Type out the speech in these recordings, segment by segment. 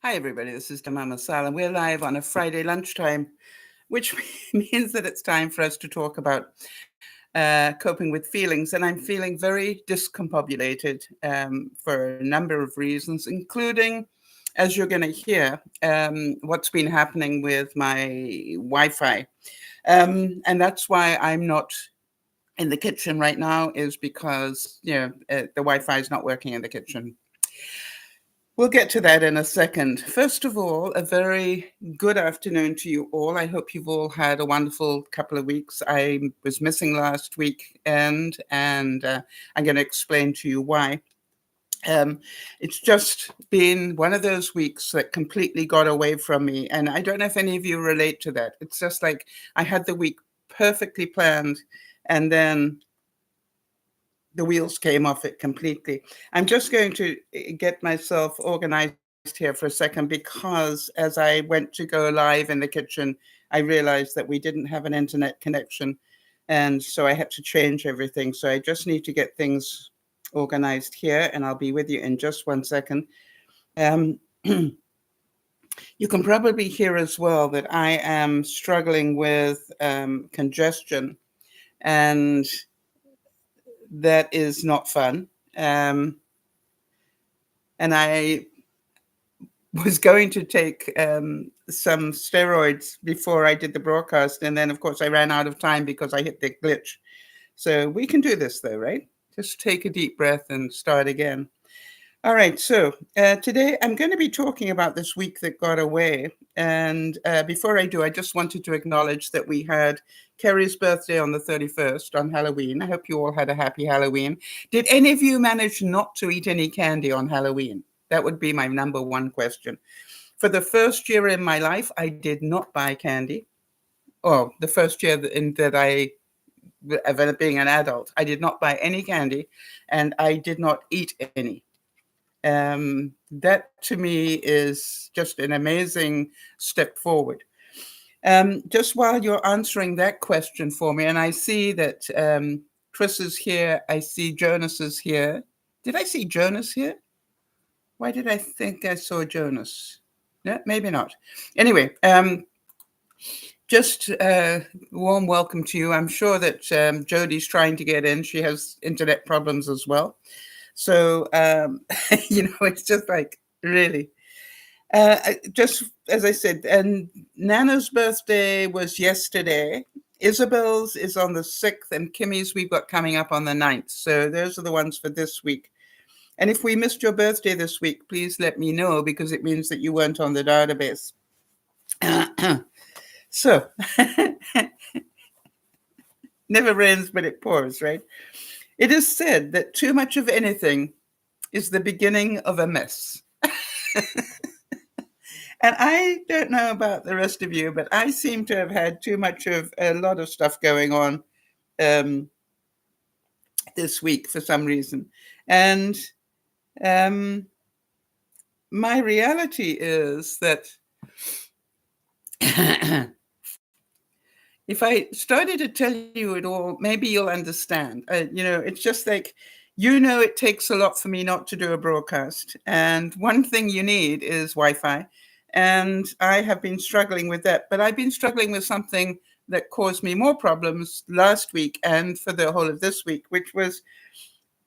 Hi, everybody. This is DearMamaSal, and we're live on a Friday lunchtime, which means that it's time for us to talk about coping with feelings. And I'm feeling very discombobulated for a number of reasons, including, as you're going to hear, what's been happening with my Wi-Fi. And that's why I'm not in the kitchen right now, is because, the Wi-Fi is not working in the kitchen. We'll get to that in a second. First of all, a very good afternoon to you all. I hope you've all had a wonderful couple of weeks. I was missing last week, and I'm going to explain to you why. It's just been one of those weeks that completely got away from me, and I don't know if any of you relate to that. It's just like I had the week perfectly planned, and then the wheels came off it completely. I'm just going to get myself organized here for a second, because as I went to go live in the kitchen, I realized that we didn't have an internet connection. And so I had to change everything. So I just need to get things organized here, and I'll be with you in just 1 second. You can probably hear as well that I am struggling with congestion, and that is not fun. And I was going to take some steroids before I did the broadcast. And then, of course, I ran out of time because I hit the glitch. So we can do this, though, right? Just take a deep breath and start again. All right. So today I'm going to be talking about this week that got away. And before I do, I just wanted to acknowledge that we had Kerry's birthday on the 31st, on Halloween. I hope you all had a happy Halloween. Did any of you manage not to eat any candy on Halloween? That would be my number one question. For the first year in my life, I did not buy candy. Oh, the first year that I, being an adult, I did not buy any candy, and I did not eat any. That to me is just an amazing step forward. Just while you're answering that question for me, and I see that Chris is here, I see Jonas is here. Did I see Jonas here? Why did I think I saw Jonas? No, maybe not. Anyway, just warm welcome to you. I'm sure that Jodie's trying to get in. She has internet problems as well. So, it's just like, really. Just as I said, and Nana's birthday was yesterday. Isabel's is on the 6th, and Kimmy's we've got coming up on the 9th. So those are the ones for this week. And if we missed your birthday this week, please let me know, because it means that you weren't on the database. So, never rains, but it pours, right? It is said that too much of anything is the beginning of a mess. And I don't know about the rest of you, but I seem to have had too much of a lot of stuff going on this week for some reason. And my reality is that if I started to tell you it all, maybe you'll understand. It's just like, it takes a lot for me not to do a broadcast. And one thing you need is Wi-Fi. And I have been struggling with that. But I've been struggling with something that caused me more problems last week and for the whole of this week, which was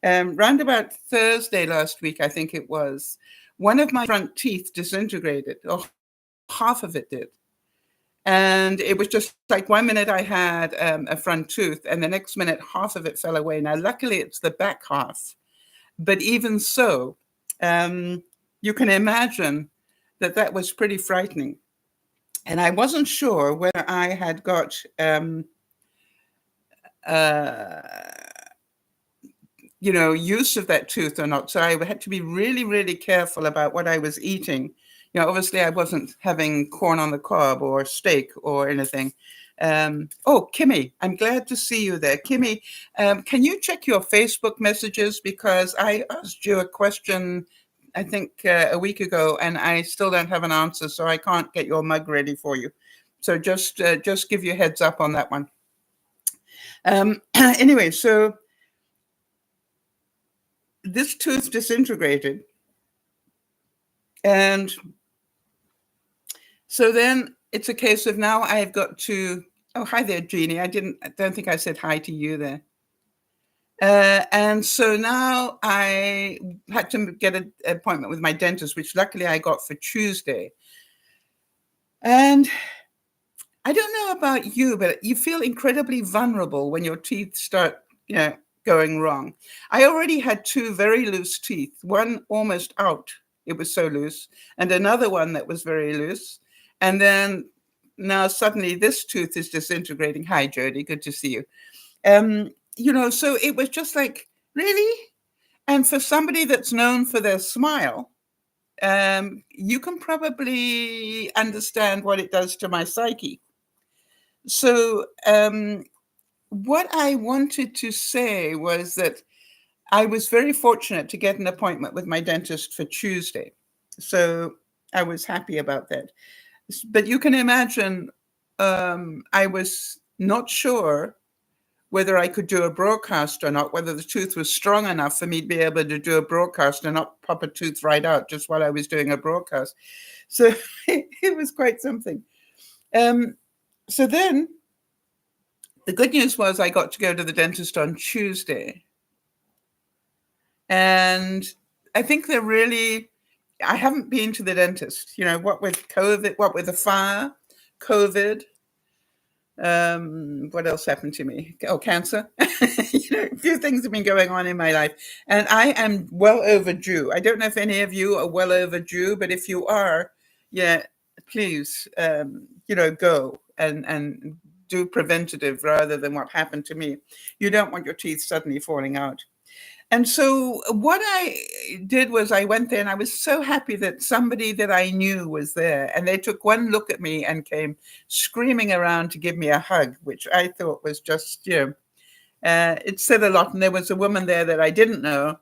round about Thursday last week, I think it was. One of my front teeth disintegrated, or half of it did. And it was just like 1 minute I had a front tooth, and the next minute half of it fell away. Now, luckily, it's the back half. But even so, you can imagine that was pretty frightening. And I wasn't sure whether I had got use of that tooth or not. So I had to be really, really careful about what I was eating. Obviously I wasn't having corn on the cob or steak or anything. Kimmy, I'm glad to see you there. Kimmy, can you check your Facebook messages? Because I asked you a question, I think a week ago, and I still don't have an answer, so I can't get your mug ready for you. So just give you a heads up on that one. Anyway, so this tooth disintegrated, and So then it's a case of now I've got to, oh, hi there, Jeannie. I don't think I said hi to you there. And so now I had to get an appointment with my dentist, which luckily I got for Tuesday. And I don't know about you, but you feel incredibly vulnerable when your teeth start, going wrong. I already had two very loose teeth, one almost out. It was so loose, and another one that was very loose. And then now suddenly this tooth is disintegrating. Hi, Jody. Good to see you. So it was just like, really? And for somebody that's known for their smile, you can probably understand what it does to my psyche. So what I wanted to say was that I was very fortunate to get an appointment with my dentist for Tuesday. So I was happy about that. But you can imagine, I was not sure whether I could do a broadcast or not, whether the tooth was strong enough for me to be able to do a broadcast and not pop a tooth right out just while I was doing a broadcast. So it was quite something. So then the good news was I got to go to the dentist on Tuesday. And I think I haven't been to the dentist, what with COVID, what with the fire, COVID. What else happened to me? Oh, cancer. A few things have been going on in my life, and I am well overdue. I don't know if any of you are well overdue, but if you are, please, go and do preventative rather than what happened to me. You don't want your teeth suddenly falling out. And so what I did was I went there and I was so happy that somebody that I knew was there. And they took one look at me and came screaming around to give me a hug, which I thought was just, it said a lot. And there was a woman there that I didn't know.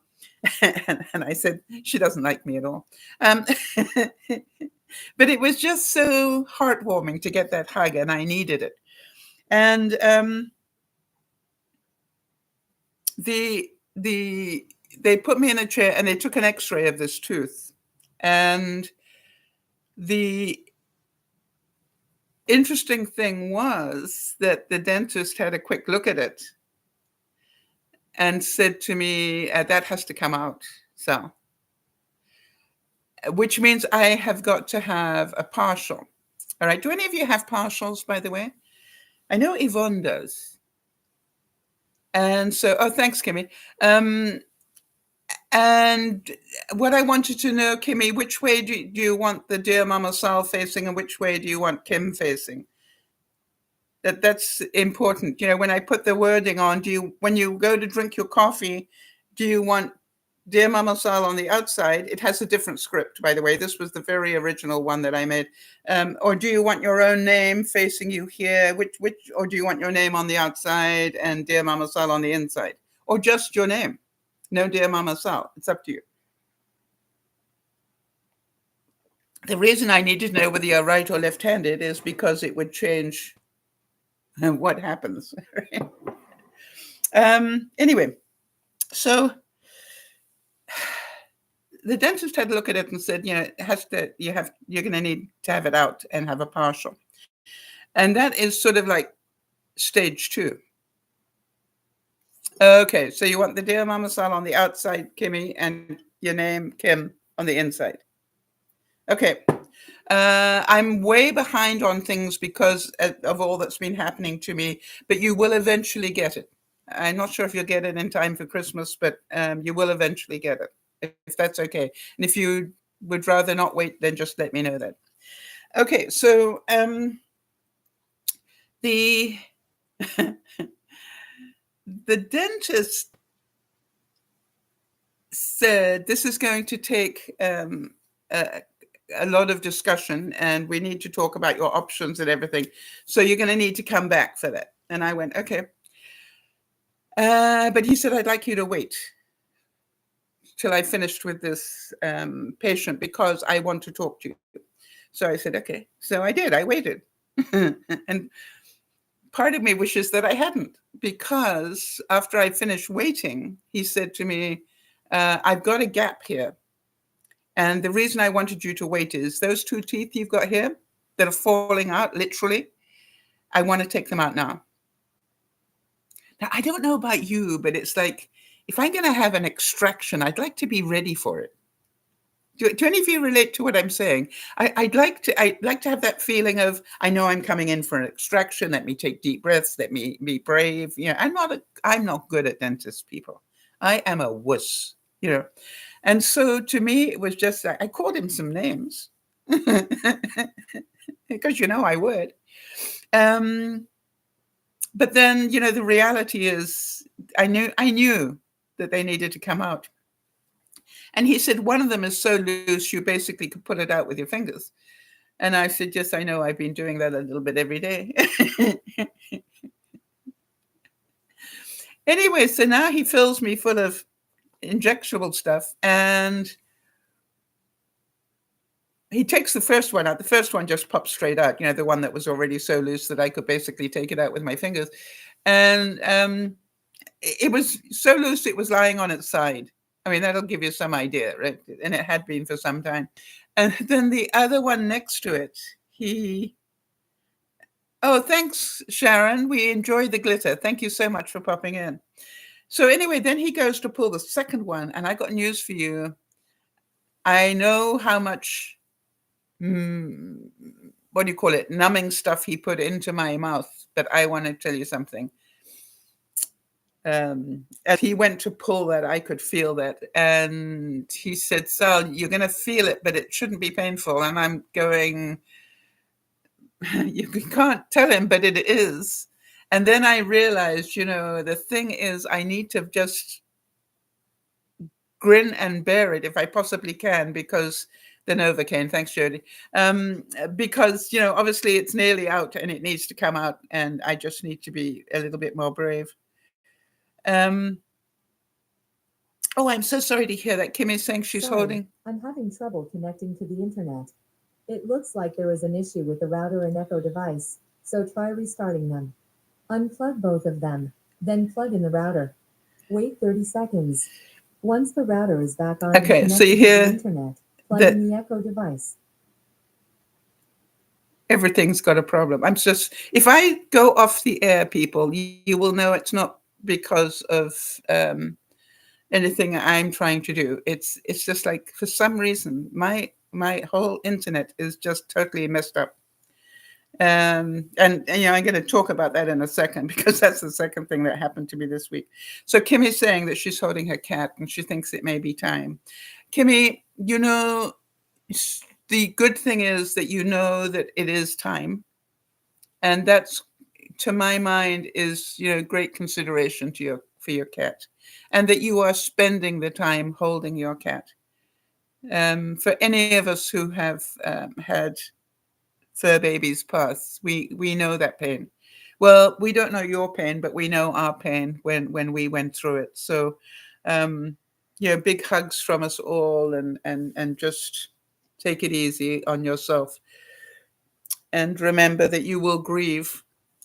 And I said, she doesn't like me at all. But it was just so heartwarming to get that hug, and I needed it. And they put me in a chair and they took an x-ray of this tooth. And the interesting thing was that the dentist had a quick look at it and said to me, that has to come out. So, which means I have got to have a partial. All right. Do any of you have partials, by the way? I know Yvonne does. And so, oh, thanks, Kimmy. And what I wanted to know, Kimmy, which way do you want the Dear Mama Sal facing, and which way do you want Kim facing? That's important. When I put the wording on, when you go to drink your coffee, do you want Dear Mama Sal on the outside? It has a different script, by the way. This was the very original one that I made. Or do you want your own name facing you here? Or do you want your name on the outside and Dear Mama Sal on the inside? Or just your name? No, Dear Mama Sal. It's up to you. The reason I need to know whether you're right or left-handed is because it would change what happens. Anyway, so the dentist had a look at it and said, you're going to need to have it out and have a partial. And that is sort of like stage 2. Okay, so you want the Dear Mama Sal on the outside, Kimmy, and your name, Kim, on the inside. Okay. I'm way behind on things because of all that's been happening to me, but you will eventually get it. I'm not sure if you'll get it in time for Christmas, but you will eventually get it, if that's okay. And if you would rather not wait, then just let me know that. Okay, so the dentist said this is going to take a lot of discussion, and we need to talk about your options and everything. So you're going to need to come back for that. And I went, okay. But he said, I'd like you to wait till I finished with this patient because I want to talk to you. So I said, okay. So I did. I waited. And part of me wishes that I hadn't, because after I finished waiting, he said to me, I've got a gap here. And the reason I wanted you to wait is those 2 teeth you've got here, that are falling out, literally, I want to take them out now. Now, I don't know about you, but it's like, if I'm going to have an extraction, I'd like to be ready for it. Do any of you relate to what I'm saying? I'd like to have that feeling of, I know I'm coming in for an extraction. Let me take deep breaths. Let me be brave. I'm not good at dentists, people. I am a wuss. And so to me, it was just, I called him some names because I would. But then, the reality is, I knew that they needed to come out. And he said, one of them is so loose, you basically could pull it out with your fingers. And I said, yes, I know. I've been doing that a little bit every day. Anyway, so now he fills me full of injectable stuff. And he takes the first one out. The first one just pops straight out, the one that was already so loose that I could basically take it out with my fingers. And it was so loose, it was lying on its side. I mean, that'll give you some idea, right? And it had been for some time. And then the other one next to it, oh, thanks, Sharon. We enjoy the glitter. Thank you so much for popping in. So anyway, then he goes to pull the second one. And I got news for you. I know how much, what do you call it, numbing stuff he put into my mouth. But I want to tell you something. As he went to pull that, I could feel that. And he said, Sal, you're going to feel it, but it shouldn't be painful. And I'm going, you can't tell him, but it is. And then I realized, the thing is, I need to just grin and bear it if I possibly can, because the Novocaine, thanks, Jody. Because, obviously it's nearly out and it needs to come out. And I just need to be a little bit more brave. Oh, I'm so sorry to hear that. Kim is saying she's holding. I'm having trouble connecting to the internet. It looks like there is an issue with the router and Echo device, so try restarting them. Unplug both of them, then plug in the router. Wait 30 seconds. Once the router is back on and connected to the internet, plug in the Echo device. Everything's got a problem. If I go off the air, people, you will know it's not because of anything I'm trying to do. It's just like, for some reason, my whole internet is just totally messed up. And I'm going to talk about that in a second, because that's the second thing that happened to me this week. So Kimmy is saying that she's holding her cat and she thinks it may be time. Kimmy, the good thing is that that it is time. And that's, to my mind, is, great consideration for your cat, and that you are spending the time holding your cat. For any of us who have had fur babies pass, we know that pain. Well, we don't know your pain, but we know our pain when we went through it. So, big hugs from us all, and just take it easy on yourself. And remember that you will grieve.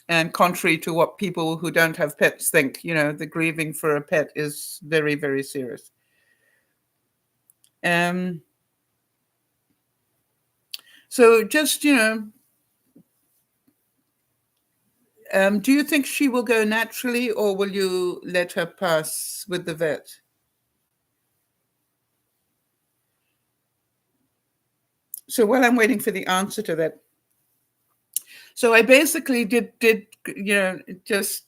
And contrary to what people who don't have pets think, the grieving for a pet is very, very serious. So just, do you think she will go naturally, or will you let her pass with the vet? So while I'm waiting for the answer to that, so I basically did just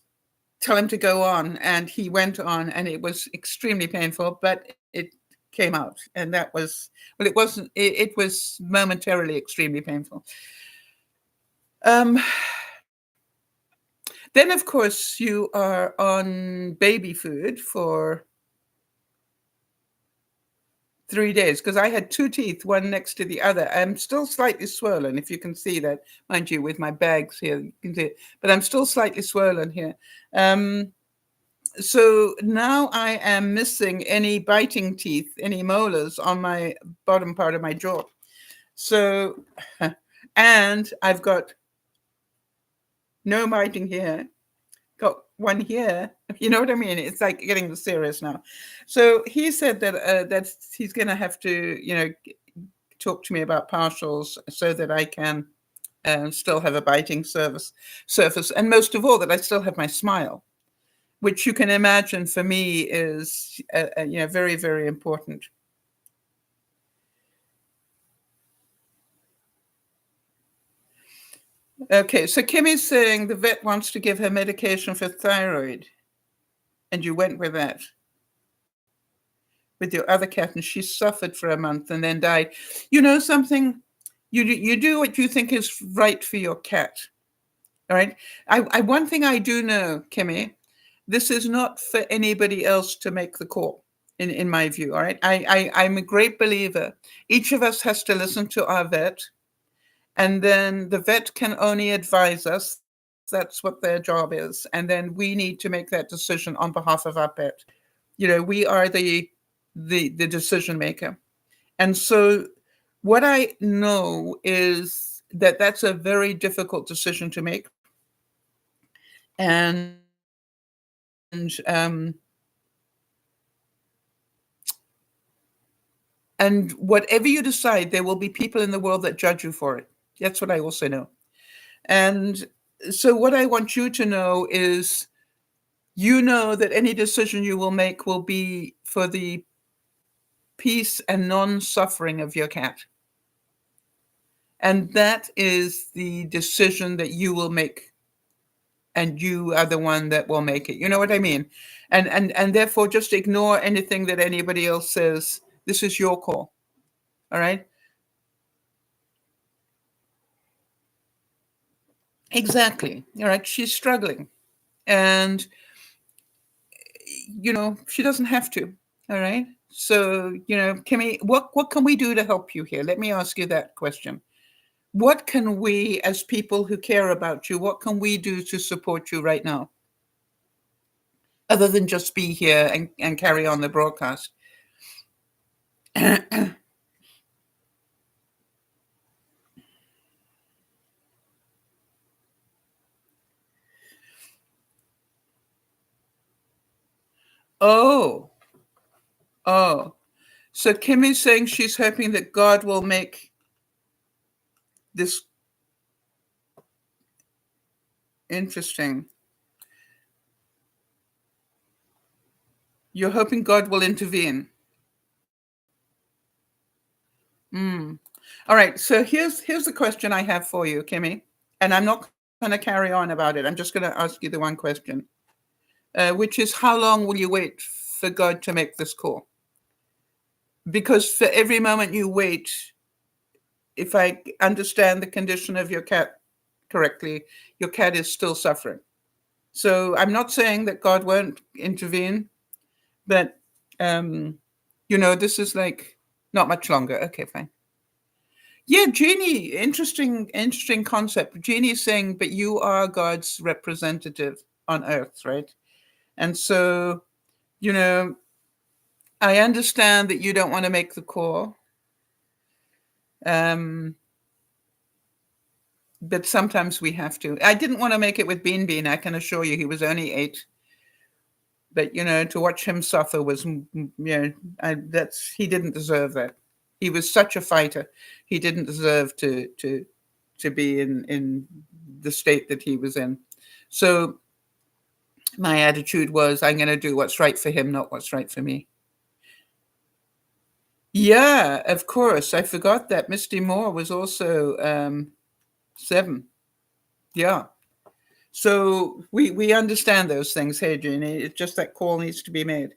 tell him to go on, and he went on, and it was extremely painful, but it came out, and that was, well, it wasn't, it was momentarily extremely painful. Then, of course, you are on baby food for 3 days, because I had 2 teeth, one next to the other. I'm still slightly swollen, if you can see that, mind you, with my bags here, you can see it, but I'm still slightly swollen here. So now I am missing any biting teeth, any molars on my bottom part of my jaw. So, and I've got no biting here, got one here. You know what I mean? It's like getting serious now. So he said that he's going to have to, talk to me about partials so that I can still have a biting surface, and most of all, that I still have my smile, which you can imagine for me is very, very important. Okay, so Kimmy's saying the vet wants to give her medication for thyroid, and you went with that with your other cat, and she suffered for a month and then died. You know something? You do what you think is right for your cat. All right. One thing I do know, Kimmy, this is not for anybody else to make the call. In my view, all right. I'm a great believer. Each of us has to listen to our vet, and then the vet can only advise us. That's what their job is, and then we need to make that decision on behalf of our pet. We are the decision maker, and so what I know is that that's a very difficult decision to make, and um, and whatever you decide, there will be people in the world that judge you for it. That's what I also know. And so what I want you to know is, that any decision you will make will be for the peace and non-suffering of your cat. And that is the decision that you will make. And you are the one that will make it. You know what I mean? And therefore just ignore anything that anybody else says. This is your call. All right? Exactly. All right. She's struggling. And, she doesn't have to. All right. So, Kimmy, what can we do to help you here? Let me ask you that question. What can we, as people who care about you, what can we do to support you right now? Other than just be here and carry on the broadcast. Oh. So Kimmy's saying she's hoping that God will make this interesting. You're hoping God will intervene. All right. So here's the question I have for you, Kimmy, and I'm not going to carry on about it. I'm just going to ask you the one question, which is, how long will you wait for God to make this call? Because for every moment you wait, if I understand the condition of your cat correctly, your cat is still suffering. So I'm not saying that God won't intervene, but this is like not much longer. Okay, fine. Yeah, Jeannie, interesting concept. Jeannie's saying, but you are God's representative on earth, right? And so, I understand that you don't want to make the call. But sometimes we have to. I didn't want to make it with Bean. I can assure you, he was only 8. But to watch him suffer was, he didn't deserve that. He was such a fighter. He didn't deserve to be in the state that he was in. So my attitude was, I'm going to do what's right for him, not what's right for me. Yeah, of course. I forgot that Misty Moore was also 7. Yeah. So we understand those things. Hey, Jeannie, it's just that call needs to be made.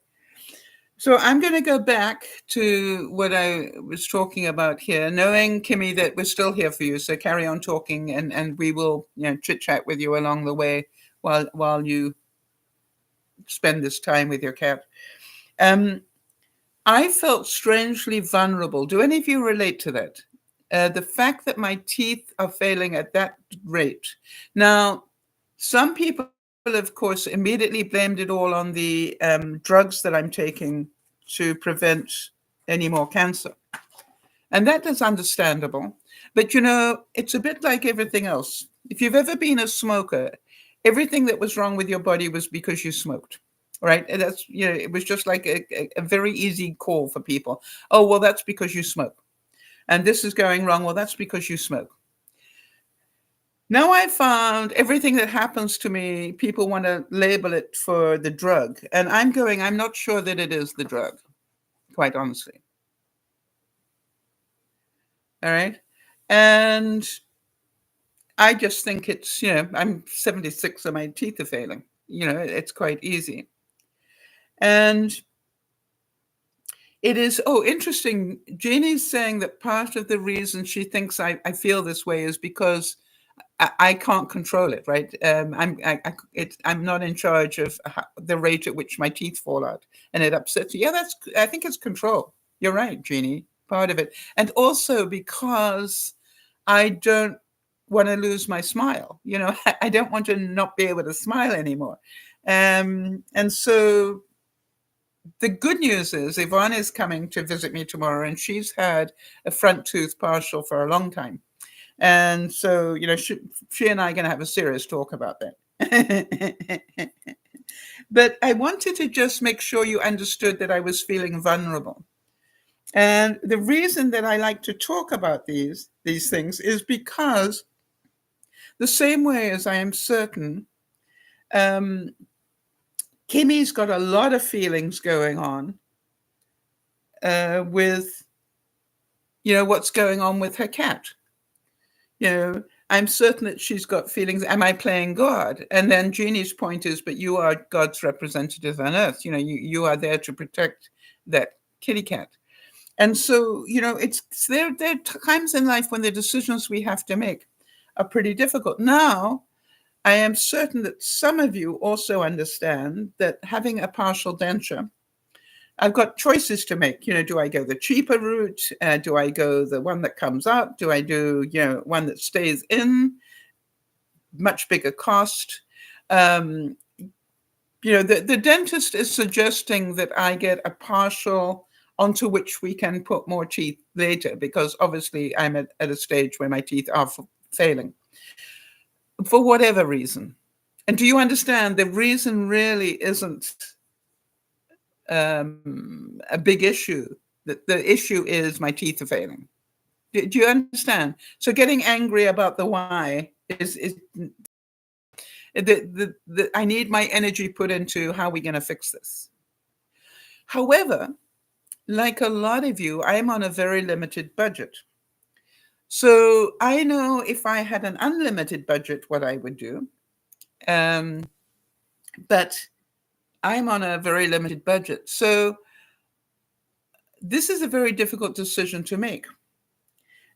So I'm going to go back to what I was talking about here, knowing, Kimmy, that we're still here for you. So carry on talking, and we will chit chat with you along the way while you spend this time with your cat. I felt strangely vulnerable. Do any of you relate to that? The fact that my teeth are failing at that rate. Now, some people, of course, immediately blamed it all on the drugs that I'm taking to prevent any more cancer. And that is understandable. But, it's a bit like everything else. If you've ever been a smoker, everything that was wrong with your body was because you smoked. Right. And that's, it was just like a very easy call for people. Oh, well, that's because you smoke. And this is going wrong. Well, that's because you smoke. Now I found everything that happens to me, people want to label it for the drug. And I'm not sure that it is the drug, quite honestly. All right. And I just think it's, I'm 76 and my teeth are failing. It's quite easy. And it is, interesting. Jeannie's saying that part of the reason she thinks I feel this way is because I can't control it, right? I'm not in charge of the rate at which my teeth fall out, and it upsets you. Yeah, I think it's control. You're right, Jeannie. Part of it, and also because I don't want to lose my smile. I don't want to not be able to smile anymore, and so the good news is Yvonne is coming to visit me tomorrow, and she's had a front tooth partial for a long time. And so, she and I are going to have a serious talk about that. But I wanted to just make sure you understood that I was feeling vulnerable. And the reason that I like to talk about these things is because the same way as I am certain, Kimmy's got a lot of feelings going on with, what's going on with her cat. I'm certain that she's got feelings. Am I playing God? And then Jeannie's point is, but you are God's representative on earth. You are there to protect that kitty cat. And so, there are times in life when the decisions we have to make are pretty difficult. Now, I am certain that some of you also understand that having a partial denture, I've got choices to make. Do I go the cheaper route? Do I go the one that comes up? Do I do, one that stays in? Much bigger cost. The dentist is suggesting that I get a partial onto which we can put more teeth later, because obviously I'm at a stage where my teeth are failing for whatever reason. And do you understand the reason really isn't a big issue? The issue is my teeth are failing. Do you understand? So getting angry about the why is I need my energy put into how we're going to fix this. However, like a lot of you, I'm on a very limited budget. So I know if I had an unlimited budget, what I would do. But I'm on a very limited budget. So this is a very difficult decision to make.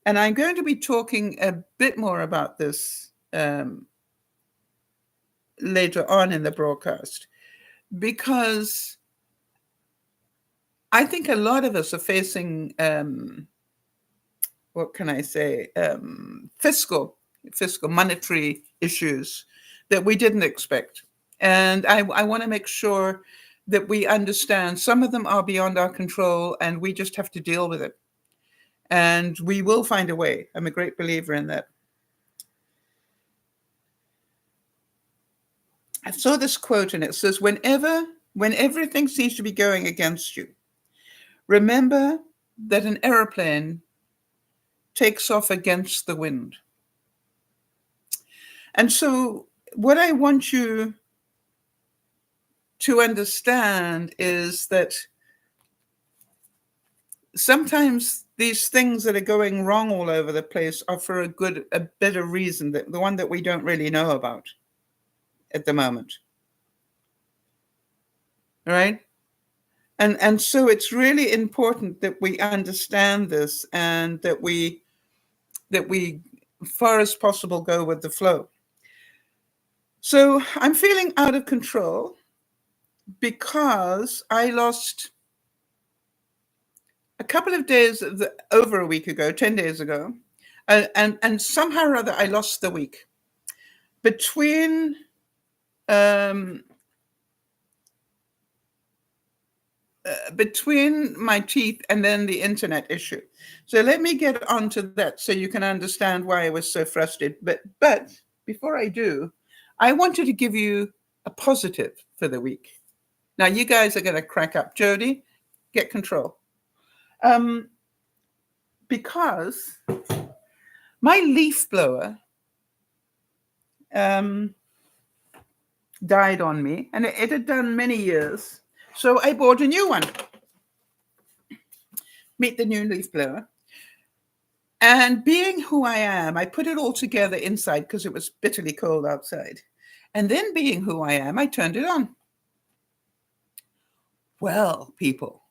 And I'm going to be talking a bit more about this later on in the broadcast, because I think a lot of us are facing, what can I say, fiscal monetary issues that we didn't expect. And I want to make sure that we understand some of them are beyond our control and we just have to deal with it. And we will find a way. I'm a great believer in that. I saw this quote and it says, when everything seems to be going against you, remember that an airplane takes off against the wind. And so what I want you to understand is that sometimes these things that are going wrong all over the place are for a better reason, the one that we don't really know about at the moment. All right? And so it's really important that we understand this and that we far as possible go with the flow. So I'm feeling out of control because I lost a couple of days over a week ago, 10 days ago, and somehow or other I lost the week between my teeth and then the internet issue. So let me get onto that so you can understand why I was so frustrated. But before I do, I wanted to give you a positive for the week. Now you guys are going to crack up. Jody, get control. Because my leaf blower died on me, and it had done many years. So I bought a new one. Meet the new leaf blower. And being who I am, I put it all together inside because it was bitterly cold outside. And then being who I am, I turned it on. Well, people,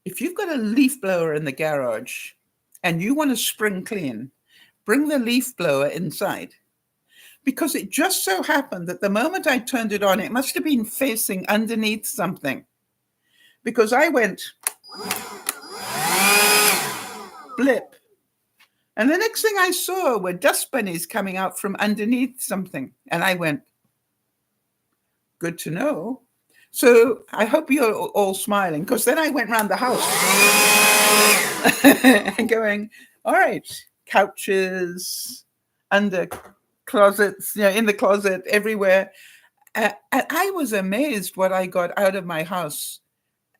if you've got a leaf blower in the garage and you want to spring clean, bring the leaf blower inside. Because it just so happened that the moment I turned it on, it must have been facing underneath something. Because I went blip. And the next thing I saw were dust bunnies coming out from underneath something. And I went, good to know. So I hope you're all smiling, because then I went around the house and going, all right, couches, under closets, in the closet, everywhere. And I was amazed what I got out of my house.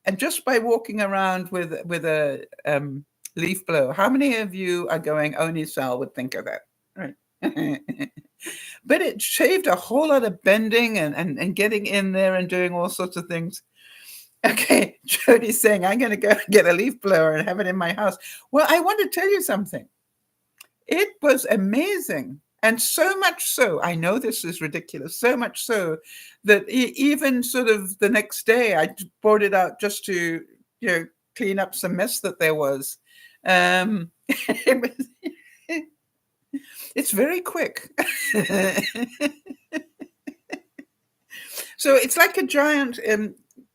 And just by walking around with a leaf blower, how many of you are going, only Sal would think of that, right? But it shaved a whole lot of bending and getting in there and doing all sorts of things. Okay, Jody's saying, I'm going to go get a leaf blower and have it in my house. Well, I want to tell you something. It was amazing. And so much so, I know this is ridiculous, so much so that even sort of the next day, I brought it out just to, clean up some mess that there was. It's very quick. So it's like a giant,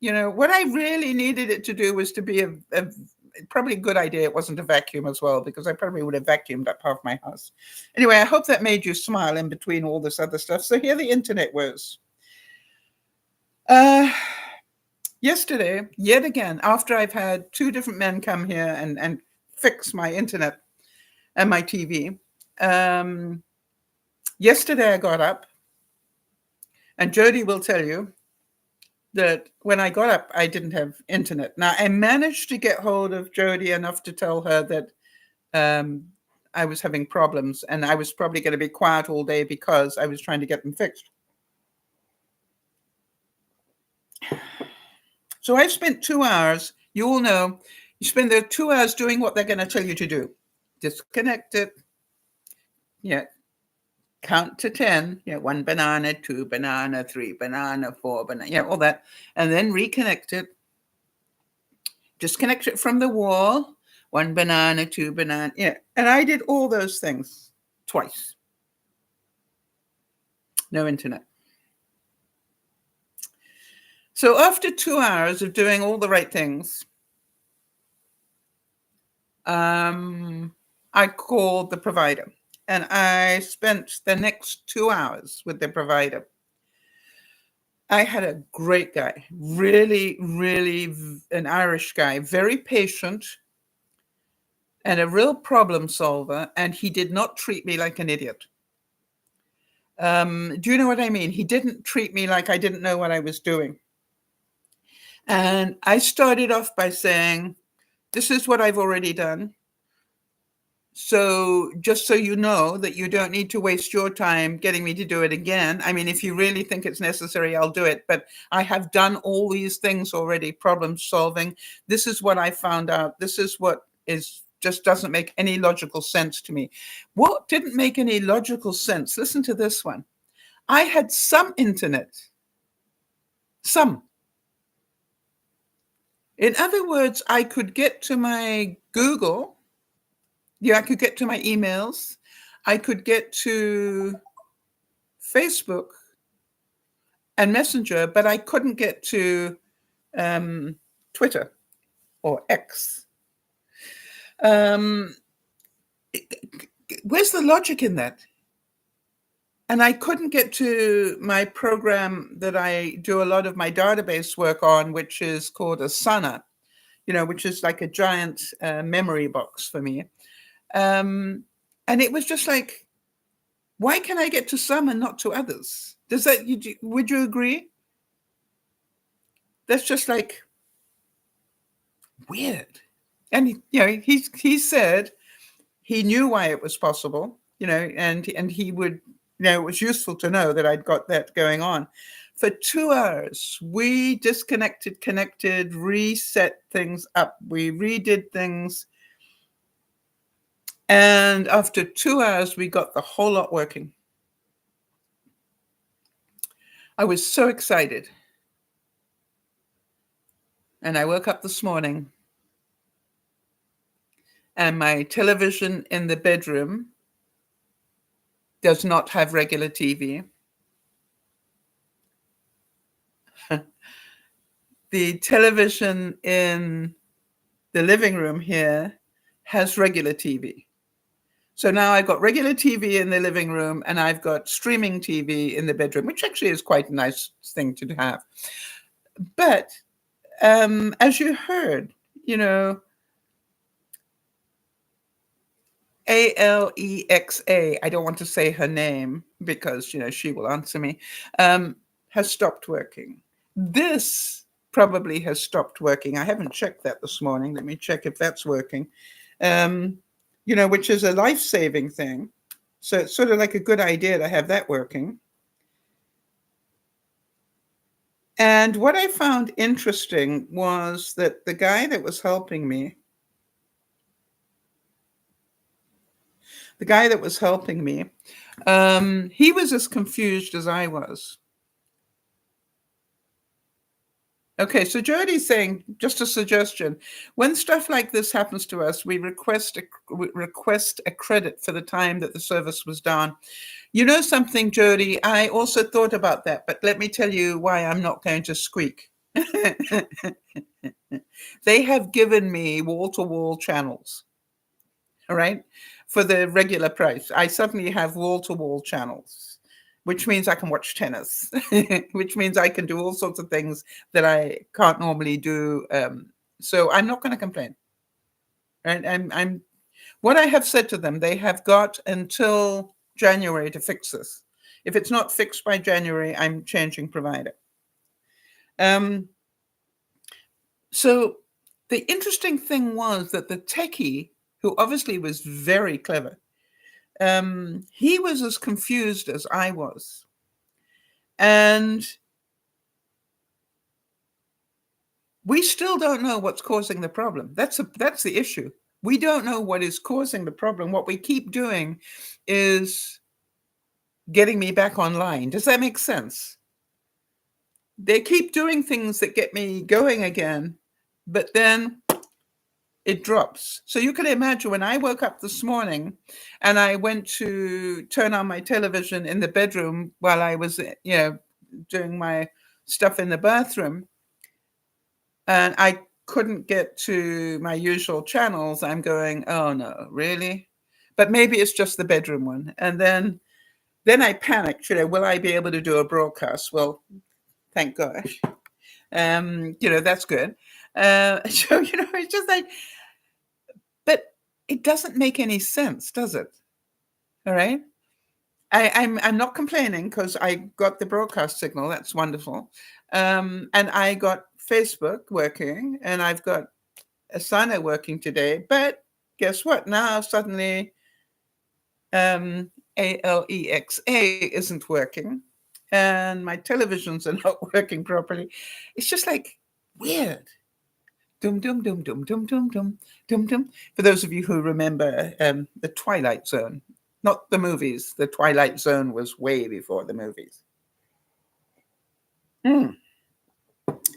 what I really needed it to do was to be probably a good idea. It wasn't a vacuum as well, because I probably would have vacuumed up half my house. Anyway, I hope that made you smile in between all this other stuff. So here the internet was. Yesterday, yet again, after I've had 2 different men come here and fix my internet and my TV, yesterday I got up, and Jody will tell you that when I got up, I didn't have internet. Now, I managed to get hold of Jody enough to tell her that I was having problems, and I was probably going to be quiet all day because I was trying to get them fixed. So I spent 2 hours. You all know, you spend the 2 hours doing what they're going to tell you to do. Disconnect it. Count to 10. 1 banana, 2 banana, 3 banana, 4 banana. All that. And then reconnect it. Disconnect it from the wall. 1 banana, 2 banana. And I did all those things twice. No internet. So after 2 hours of doing all the right things, I called the provider, and I spent the next 2 hours with the provider. I had a great guy, really, really an Irish guy, very patient and a real problem solver. And he did not treat me like an idiot. Do you know what I mean? He didn't treat me like I didn't know what I was doing. And I started off by saying, this is what I've already done. So just so you know that you don't need to waste your time getting me to do it again. I mean, if you really think it's necessary, I'll do it. But I have done all these things already, problem solving. This is what I found out. This is what just doesn't make any logical sense to me. What didn't make any logical sense? Listen to this one. I had some internet. Some. In other words, I could get to my Google. I could get to my emails. I could get to Facebook and Messenger, but I couldn't get to Twitter or X. Where's the logic in that? And I couldn't get to my program that I do a lot of my database work on, which is called Asana, which is like a giant memory box for me. And it was just like, why can I get to some and not to others? Would you agree? That's just like weird. And he said he knew why it was possible. and he would, it was useful to know that I'd got that going on. For 2 hours, we disconnected, connected, reset things up. We redid things. And after 2 hours, we got the whole lot working. I was so excited. And I woke up this morning and my television in the bedroom does not have regular TV. The television in the living room here has regular TV. So now I've got regular TV in the living room and I've got streaming TV in the bedroom, which actually is quite a nice thing to have. But as you heard, Alexa, I don't want to say her name because, she will answer me, has stopped working. This probably has stopped working. I haven't checked that this morning. Let me check if that's working, which is a life-saving thing. So it's sort of like a good idea to have that working. And what I found interesting was that the guy that was helping me, he was as confused as I was. Okay, so Jody's saying, just a suggestion, when stuff like this happens to us, we request a credit for the time that the service was down. You know something, Jody, I also thought about that, but let me tell you why I'm not going to squeak. They have given me wall-to-wall channels, all right, for the regular price. I suddenly have wall-to-wall channels, which means I can watch tennis, which means I can do all sorts of things that I can't normally do. So I'm not going to complain. Right? I'm what I have said to them, they have got until January to fix this. If it's not fixed by January, I'm changing provider. So the interesting thing was that the techie, who obviously was very clever, he was as confused as I was. And we still don't know what's causing the problem. That's the issue. We don't know what is causing the problem. What we keep doing is getting me back online. Does that make sense? They keep doing things that get me going again, but then it drops. So you can imagine when I woke up this morning and I went to turn on my television in the bedroom while I was, doing my stuff in the bathroom, and I couldn't get to my usual channels. I'm going, oh no, really? But maybe it's just the bedroom one. And then I panicked, will I be able to do a broadcast? Well, thank gosh. That's good. So, it's just like, but it doesn't make any sense, does it? All right. I'm not complaining because I got the broadcast signal. That's wonderful. And I got Facebook working and I've got Asana working today. But guess what? Now suddenly Alexa isn't working and my televisions are not working properly. It's just like weird. Dum dum dum dum dum dum dum dum dum. For those of you who remember the Twilight Zone, not the movies. The Twilight Zone was way before the movies.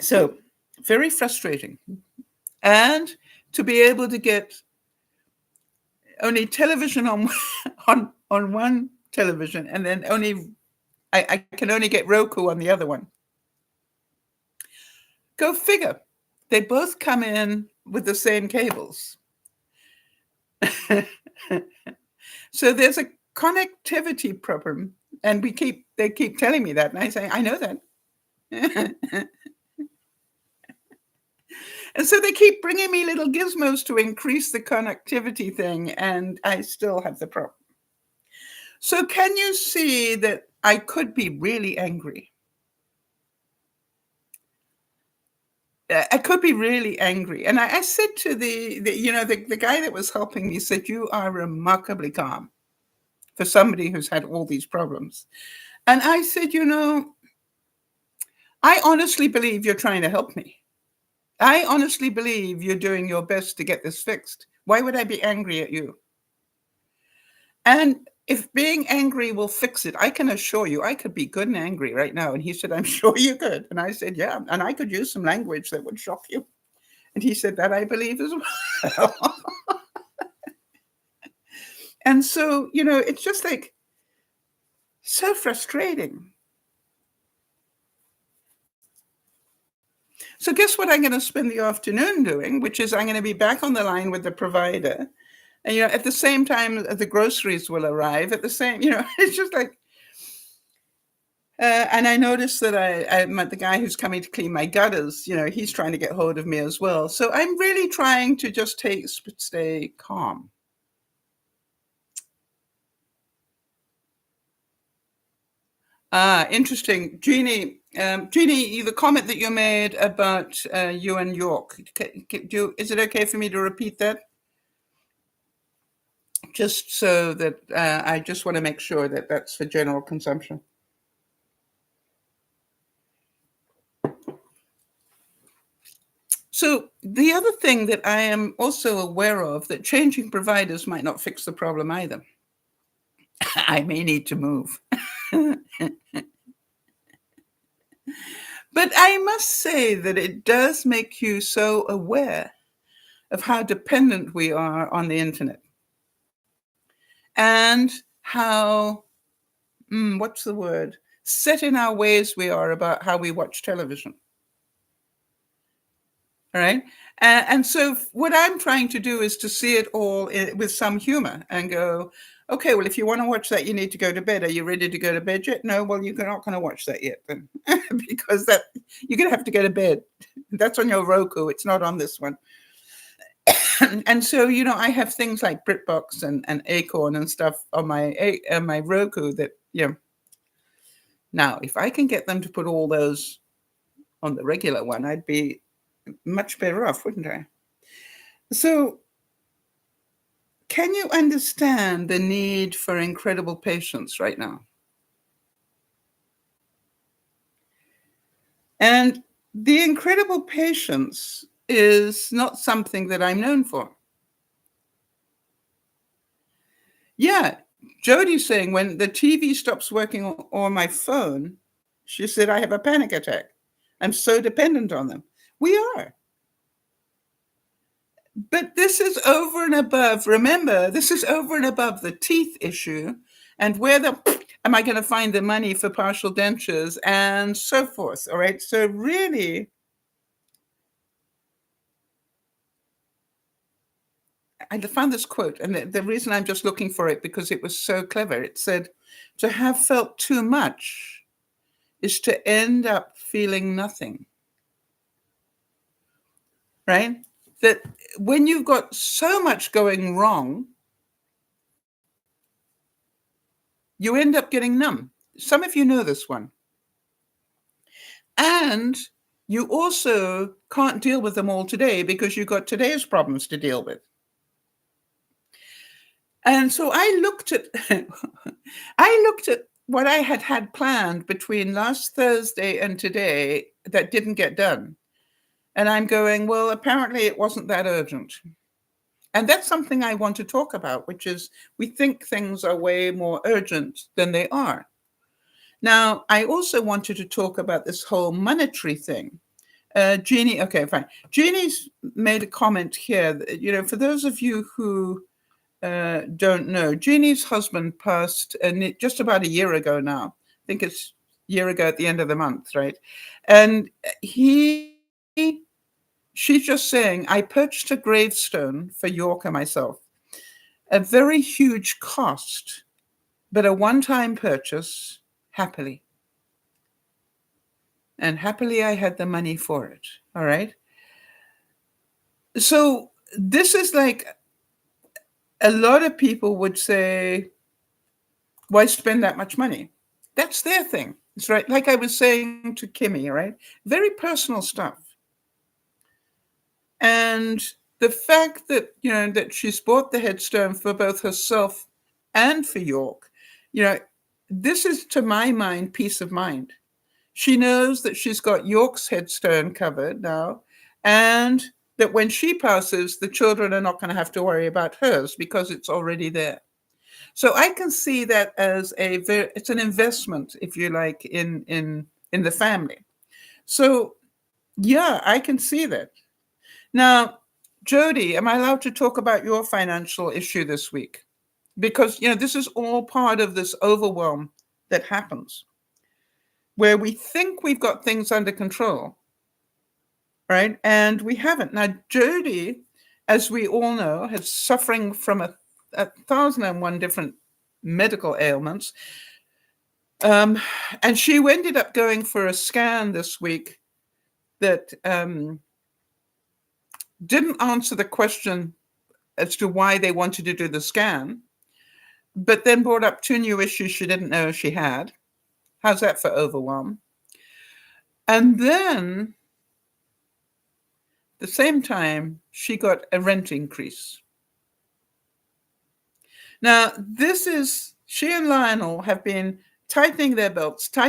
So very frustrating. And to be able to get only television on one television, and then I can only get Roku on the other one. Go figure. They both come in with the same cables. So there's a connectivity problem, and they keep telling me that, and I say, I know that. And so they keep bringing me little gizmos to increase the connectivity thing, and I still have the problem. So can you see that I could be really angry? I could be really angry. And I said to the guy that was helping me, said, you are remarkably calm. for somebody who's had all these problems. And I said, I honestly believe you're trying to help me. I honestly believe you're doing your best to get this fixed. Why would I be angry at you? And if being angry will fix it, I can assure you, I could be good and angry right now. And he said, I'm sure you could. And I said, yeah. And I could use some language that would shock you. And he said, that I believe as well. And so, it's just like so frustrating. So guess what I'm going to spend the afternoon doing, which is I'm going to be back on the line with the provider. And, at the same time, the groceries will arrive at the same, it's just like, and I noticed that the guy who's coming to clean my gutters, he's trying to get hold of me as well. So I'm really trying to just stay calm. Interesting. Jeannie, the comment that you made about you and York, is it okay for me to repeat that? Just so that I just want to make sure that that's for general consumption. So the other thing that I am also aware of, that changing providers might not fix the problem either. I may need to move. But I must say that it does make you so aware of how dependent we are on the internet. And how, what's the word? Set in our ways we are about how we watch television. All right. And so what I'm trying to do is to see it all with some humor and go, okay, well, if you want to watch that, you need to go to bed. Are you ready to go to bed yet? No, well, you're not going to watch that yet then, because you're going to have to go to bed. That's on your Roku. It's not on this one. And so, I have things like BritBox and Acorn and stuff on my Roku that, now, if I can get them to put all those on the regular one, I'd be much better off, wouldn't I? So can you understand the need for incredible patience right now? And the incredible patience is not something that I'm known for. Yeah, Jodi's saying when the TV stops working or my phone, she said, I have a panic attack. I'm so dependent on them. We are. But this is over and above, remember, this is over and above the teeth issue and where am I going to find the money for partial dentures and so forth. All right. So really, I found this quote, and the reason I'm just looking for it because it was so clever. It said, to have felt too much is to end up feeling nothing. Right? That when you've got so much going wrong, you end up getting numb. Some of you know this one. And you also can't deal with them all today because you've got today's problems to deal with. And so I looked at what I had planned between last Thursday and today that didn't get done. And I'm going, well, apparently it wasn't that urgent. And that's something I want to talk about, which is we think things are way more urgent than they are. Now, I also wanted to talk about this whole monetary thing. Jeannie, okay, fine. Jeannie's made a comment here, that, for those of you who don't know, Jeannie's husband passed just about a year ago now. I think it's a year ago at the end of the month, right? And she's just saying, I purchased a gravestone for York and myself. A very huge cost, but a one-time purchase, happily. And happily I had the money for it, all right? So this is like, a lot of people would say, why spend that much money? That's their thing. It's right. Like I was saying to Kimmy, right? Very personal stuff. And the fact that, that she's bought the headstone for both herself and for York, this is, to my mind, peace of mind. She knows that she's got York's headstone covered now, and that when she passes, the children are not going to have to worry about hers because it's already there. So I can see that as it's an investment, if you like, in the family. So yeah, I can see that. Now, Jody, am I allowed to talk about your financial issue this week? Because this is all part of this overwhelm that happens, where we think we've got things under control, right? And we haven't. Now, Jody, as we all know, is suffering from a 1,001 different medical ailments. And she ended up going for a scan this week that didn't answer the question as to why they wanted to do the scan, but then brought up 2 new issues she didn't know she had. How's that for overwhelm? And then, at the same time, she got a rent increase. Now, she and Lionel have been tightening their belts to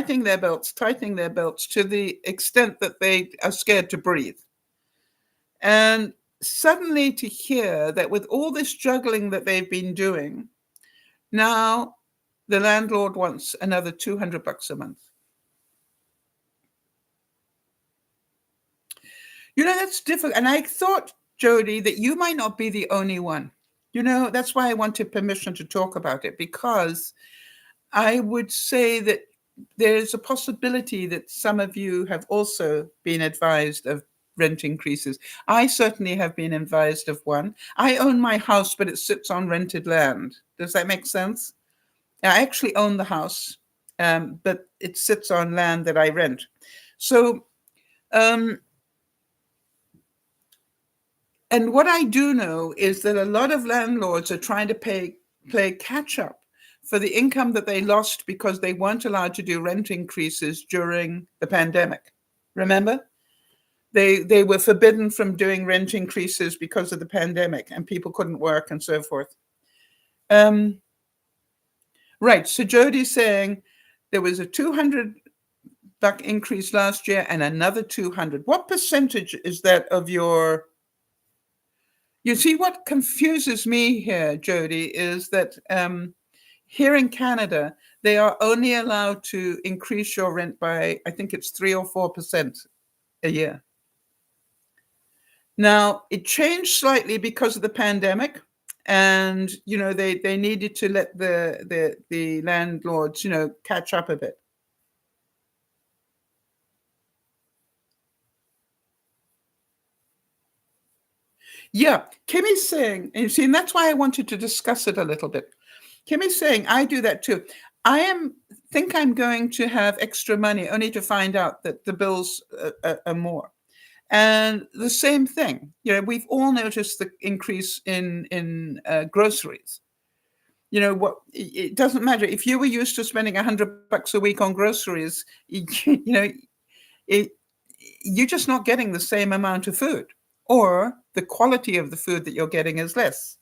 the extent that they are scared to breathe. And suddenly to hear that with all this juggling that they've been doing, now the landlord wants another $200 a month. That's difficult. And I thought, Jody, that you might not be the only one. That's why I wanted permission to talk about it, because I would say that there's a possibility that some of you have also been advised of rent increases. I certainly have been advised of one. I own my house, but it sits on rented land. Does that make sense? I actually own the house, but it sits on land that I rent. So, and what I do know is that a lot of landlords are trying to play catch up for the income that they lost because they weren't allowed to do rent increases during the pandemic. Remember? They were forbidden from doing rent increases because of the pandemic, and people couldn't work and so forth. Right. So Jody's saying there was a $200 increase last year and another 200. What percentage is that of your? You see, what confuses me here, Jody, is that here in Canada, they are only allowed to increase your rent by, I think it's 3 or 4% a year. Now, it changed slightly because of the pandemic, and they needed to let the landlords catch up a bit. Yeah, Kimmy's saying, and that's why I wanted to discuss it a little bit. Kimmy's saying, I do that too. Think I'm going to have extra money only to find out that the bills are more. And the same thing, we've all noticed the increase in groceries. It doesn't matter if you were used to spending $100 a week on groceries. You're just not getting the same amount of food, or the quality of the food that you're getting is less.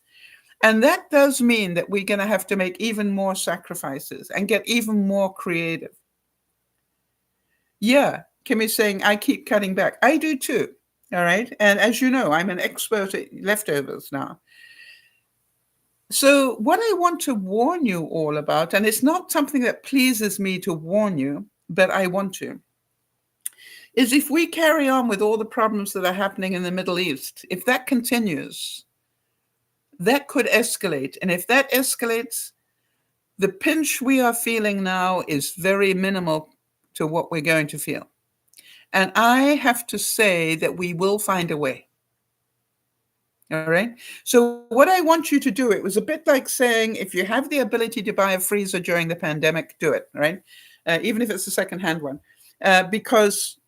And that does mean that we're going to have to make even more sacrifices and get even more creative. Yeah, Kimmy's saying, I keep cutting back. I do too. All right. And as you know, I'm an expert at leftovers now. So what I want to warn you all about, and it's not something that pleases me to warn you, but I want to, is if we carry on with all the problems that are happening in the Middle East, if that continues, that could escalate. And if that escalates, the pinch we are feeling now is very minimal to what we're going to feel. And I have to say that we will find a way. All right. So what I want you to do, it was a bit like saying, if you have the ability to buy a freezer during the pandemic, do it, right? Even if it's a secondhand one. Because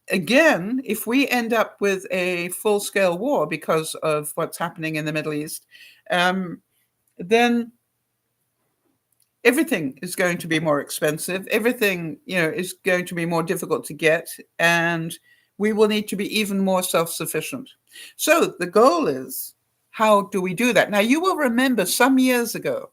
again, if we end up with a full-scale war because of what's happening in the Middle East, then everything is going to be more expensive. Everything, is going to be more difficult to get, and we will need to be even more self-sufficient. So the goal is, how do we do that? Now, you will remember some years ago,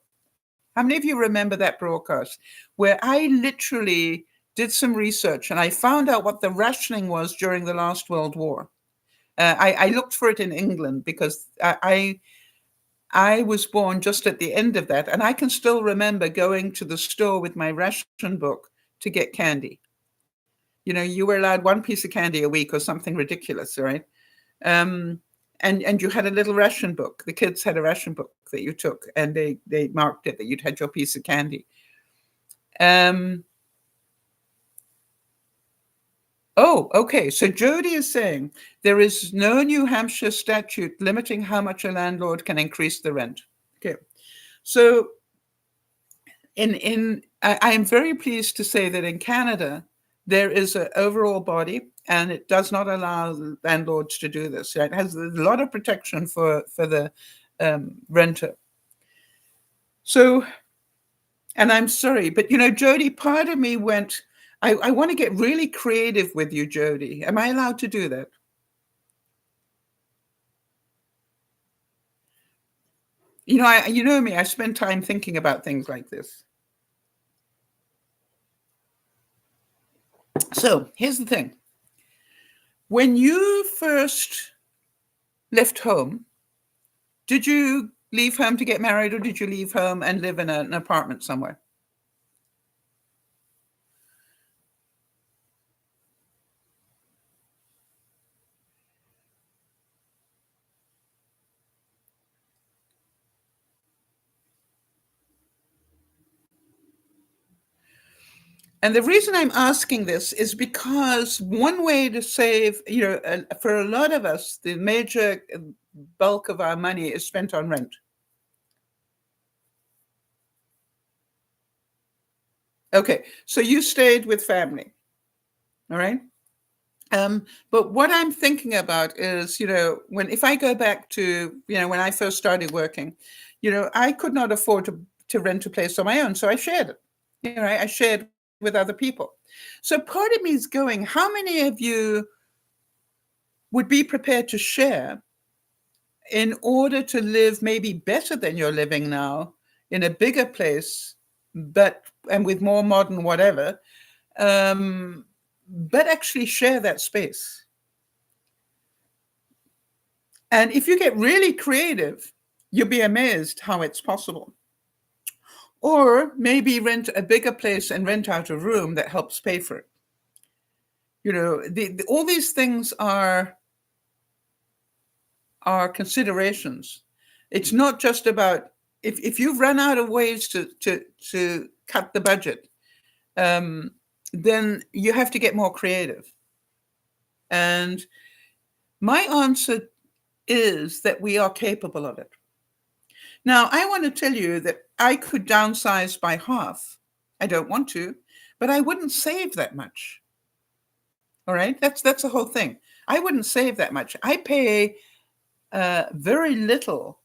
How many of you remember that broadcast where I literally did some research and I found out what the rationing was during the last World War? I looked for it in England because I was born just at the end of that, and I can still remember going to the store with my ration book to get candy. You were allowed one piece of candy a week or something ridiculous, right? And you had a little ration book. The kids had a ration book that you took, and they marked it that you'd had your piece of candy. Oh, okay. So Jody is saying there is no New Hampshire statute limiting how much a landlord can increase the rent. Okay. So I am very pleased to say that in Canada, there is an overall body, and it does not allow landlords to do this. It has a lot of protection for the renter. So, and I'm sorry, but Jody, part of me went, I want to get really creative with you, Jody. Am I allowed to do that? You know me, I spend time thinking about things like this. So here's the thing. When you first left home, did you leave home to get married, or did you leave home and live in an apartment somewhere? And the reason I'm asking this is because one way to save, for a lot of us, the major bulk of our money is spent on rent. Okay, so you stayed with family, all right? But what I'm thinking about is, if I go back to, when I first started working, I could not afford to rent a place on my own, so I shared it. I shared with other people. So part of me is going, how many of you would be prepared to share in order to live maybe better than you're living now in a bigger place, and with more modern whatever, but actually share that space? And if you get really creative, you'll be amazed how it's possible. Or maybe rent a bigger place and rent out a room that helps pay for it. All these things are considerations. It's not just about if you've run out of ways to cut the budget, then you have to get more creative. And my answer is that we are capable of it. Now, I want to tell you that I could downsize by half. I don't want to, but I wouldn't save that much. All right? That's the whole thing. I wouldn't save that much. I pay very little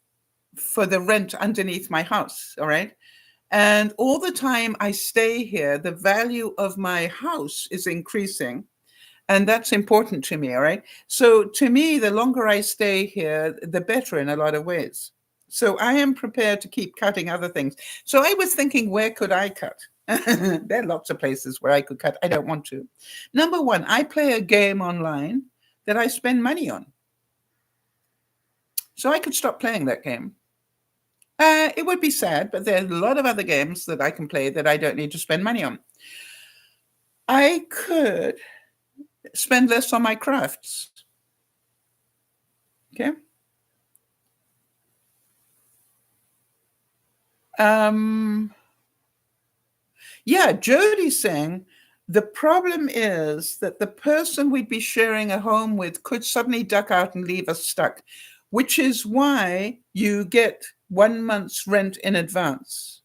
for the rent underneath my house. All right? And all the time I stay here, the value of my house is increasing. And that's important to me. All right? So to me, the longer I stay here, the better in a lot of ways. So I am prepared to keep cutting other things. So I was thinking, where could I cut? There are lots of places where I could cut. I don't want to. Number one, I play a game online that I spend money on. So I could stop playing that game. It would be sad, but there's a lot of other games that I can play that I don't need to spend money on. I could spend less on my crafts. Okay. Yeah, Jody's saying the problem is that the person we'd be sharing a home with could suddenly duck out and leave us stuck, which is why you get 1 month's rent in advance.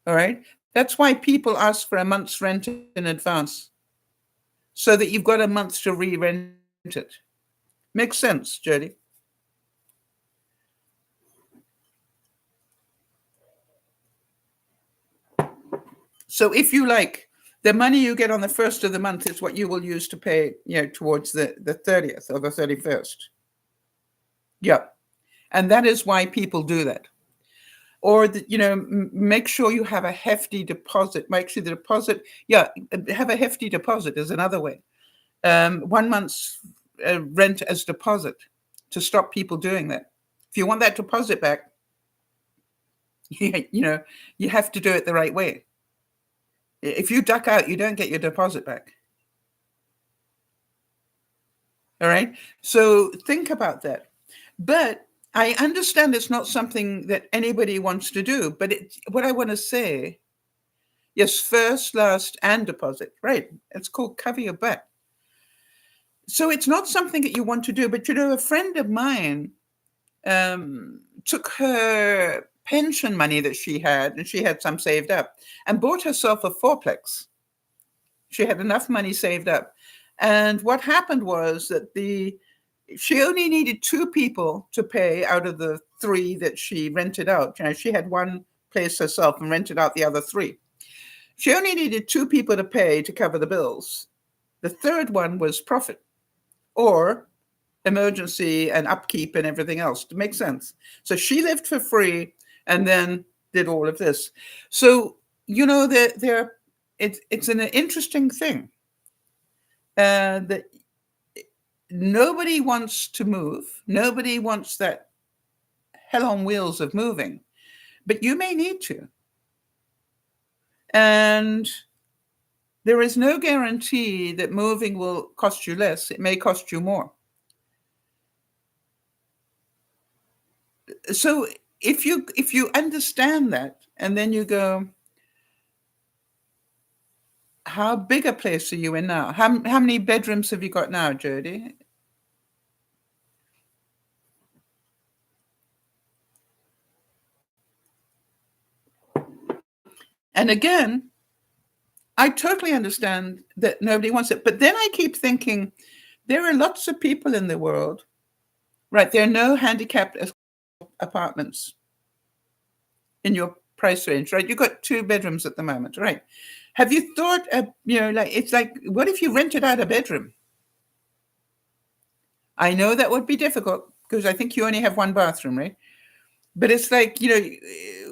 All right? That's why people ask for a month's rent in advance, so that you've got a month to re-rent it. Makes sense, Jody? So if you like, the money you get on the first of the month is what you will use to pay, towards the 30th or the 31st. Yeah. And that is why people do that. or make sure you have a hefty deposit. Make sure the deposit, have a hefty deposit is another way. 1 month's rent as deposit to stop people doing that. If you want that deposit back, you have to do it the right way. If you duck out, you don't get your deposit back. All right. So think about that. But I understand it's not something that anybody wants to do. But what I want to say, yes, first, last, and deposit. Right. It's called cover your butt. So it's not something that you want to do. But, a friend of mine took her pension money that she had, and she had some saved up, and bought herself a fourplex. She had enough money saved up. And what happened was that she only needed 2 people to pay out of the 3 that she rented out. She had one place herself and rented out the other 3. She only needed 2 people to pay to cover the bills. The third one was profit or emergency and upkeep and everything else. To make sense. So she lived for free and then did all of this. So, it's an interesting thing that nobody wants to move. Nobody wants that hell on wheels of moving, but you may need to. And there is no guarantee that moving will cost you less. It may cost you more. So if you understand that, and then you go, how big a place are you in now? How many bedrooms have you got now, Jody? And again, I totally understand that nobody wants it. But then I keep thinking, there are lots of people in the world, right? There are no handicapped apartments in your price range, right? You've got 2 bedrooms at the moment, right? Have you thought, it's like, what if you rented out a bedroom? I know that would be difficult because I think you only have 1 bathroom, right? But it's like,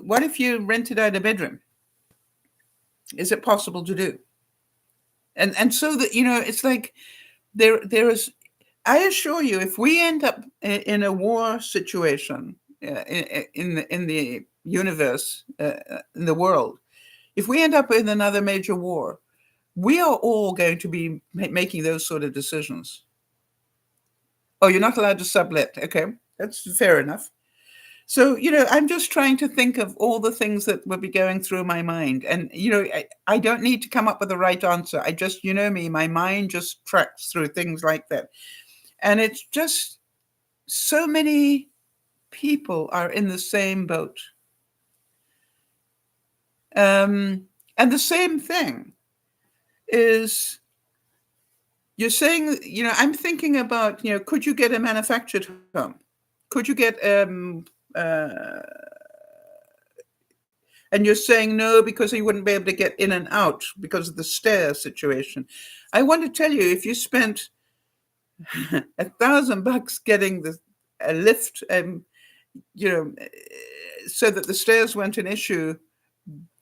what if you rented out a bedroom? Is it possible to do? And so that, it's like there is, I assure you, if we end up in a war situation in the universe, in the world, if we end up in another major war, we are all going to be making those sort of decisions. Oh, you're not allowed to sublet. Okay, that's fair enough. So, I'm just trying to think of all the things that would be going through my mind. And, I don't need to come up with the right answer. I just, me, my mind just tracks through things like that. And it's just so many people are in the same boat. And the same thing is, you're saying, I'm thinking about, could you get a manufactured home? Could you get and you're saying no because you wouldn't be able to get in and out because of the stair situation. I want to tell you, if you spent $1,000 getting a lift, so that the stairs weren't an issue,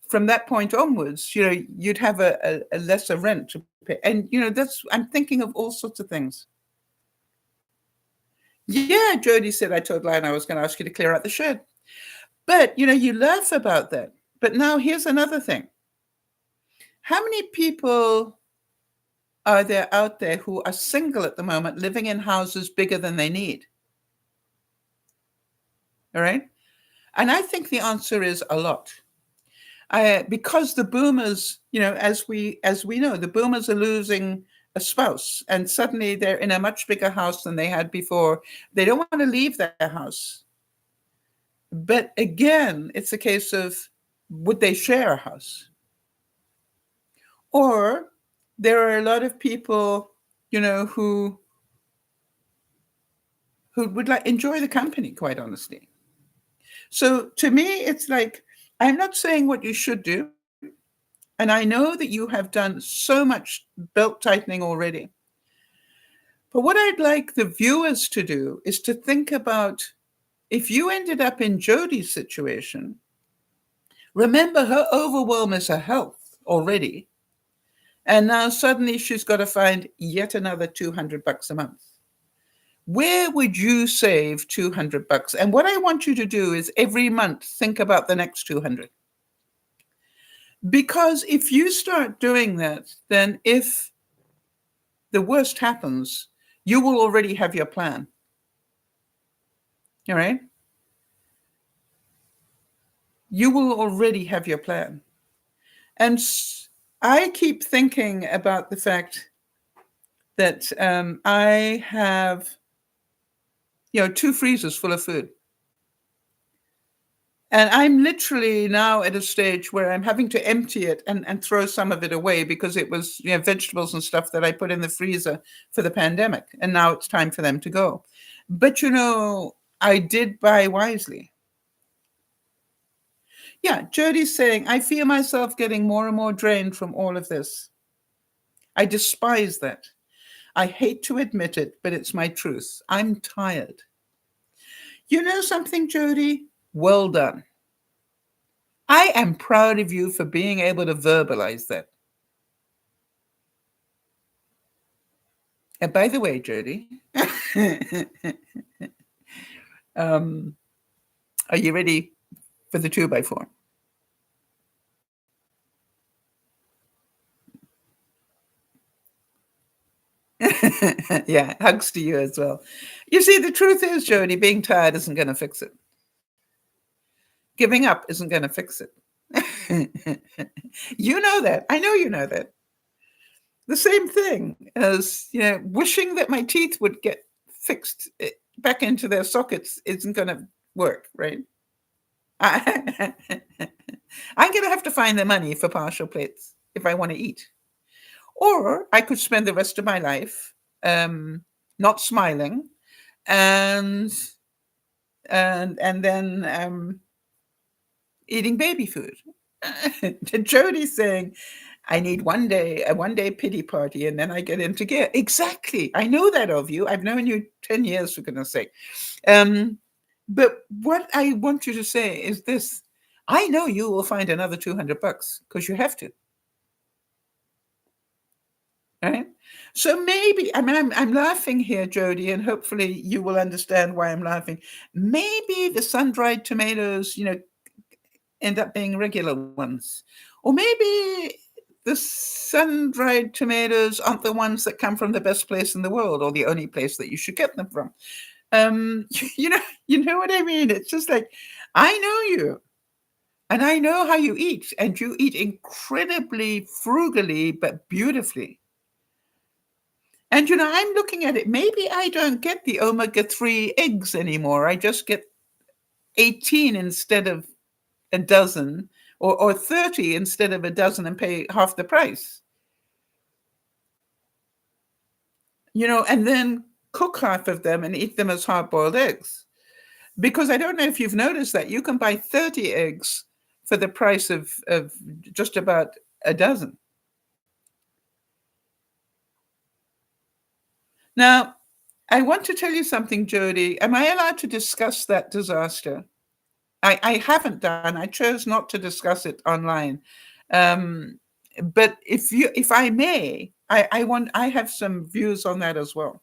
from that point onwards, you'd have a lesser rent to pay. And, I'm thinking of all sorts of things. Yeah, Jody said, I told Lion I was going to ask you to clear out the shed. But, you laugh about that. But now here's another thing. How many people are there out there who are single at the moment, living in houses bigger than they need? All right. And I think the answer is a lot. Because the boomers, as we know, the boomers are losing a spouse, and suddenly they're in a much bigger house than they had before. They don't want to leave their house. But again, it's a case of, would they share a house? Or there are a lot of people, who would enjoy the company, quite honestly. So to me, it's like, I'm not saying what you should do. And I know that you have done so much belt tightening already. But what I'd like the viewers to do is to think about, if you ended up in Jody's situation, Remember, her overwhelm is her health already. And now suddenly she's got to find yet another $200 a month. Where would you save $200? And what I want you to do is every month think about the next 200. Because if you start doing that, then if the worst happens, you will already have your plan. All right? You will already have your plan. And I keep thinking about the fact that I have, 2 freezers full of food. And I'm literally now at a stage where I'm having to empty it and throw some of it away because it was, vegetables and stuff that I put in the freezer for the pandemic. And now it's time for them to go. But, I did buy wisely. Yeah, Jody's saying, I feel myself getting more and more drained from all of this. I despise that. I hate to admit it, but it's my truth. I'm tired. You know something, Jody? Well done. I am proud of you for being able to verbalize that. And by the way, Jody, are you ready for the 2x4? Yeah, hugs to you as well. You see, the truth is, Jody, being tired isn't going to fix it. Giving up isn't going to fix it. You know that. I know you know that. The same thing as, wishing that my teeth would get fixed back into their sockets isn't going to work, right? I'm going to have to find the money for partial plates if I want to eat. Or I could spend the rest of my life not smiling and then eating baby food. Jody's saying, I need a one day pity party, and then I get into gear. Exactly. I know that of you. I've known you 10 years, for goodness sake. But what I want you to say is this. I know you will find another $200 because you have to. Right? So maybe, I'm laughing here, Jody, and hopefully you will understand why I'm laughing. Maybe the sun-dried tomatoes, end up being regular ones. Or maybe the sun-dried tomatoes aren't the ones that come from the best place in the world or the only place that you should get them from. You know what I mean? It's just like, I know you. And I know how you eat. And you eat incredibly frugally, but beautifully. And, I'm looking at it. Maybe I don't get the omega-3 eggs anymore. I just get 18 instead of a dozen, or 30 instead of a dozen, and pay half the price. And then cook half of them and eat them as hard-boiled eggs. Because I don't know if you've noticed that you can buy 30 eggs for the price of just about a dozen. Now, I want to tell you something, Jody. Am I allowed to discuss that disaster? I haven't done. I chose not to discuss it online. But if I may, I have some views on that as well.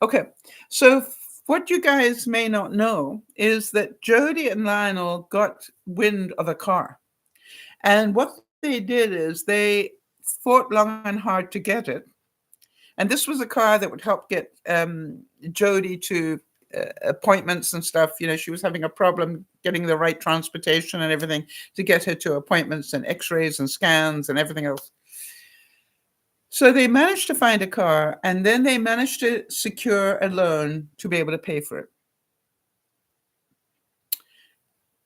Okay, so what you guys may not know is that Jody and Lionel got wind of a car, and what they did is they fought long and hard to get it. And this was a car that would help get Jody to appointments and stuff. She was having a problem getting the right transportation and everything to get her to appointments and x-rays and scans and everything else. So they managed to find a car, and then they managed to secure a loan to be able to pay for it.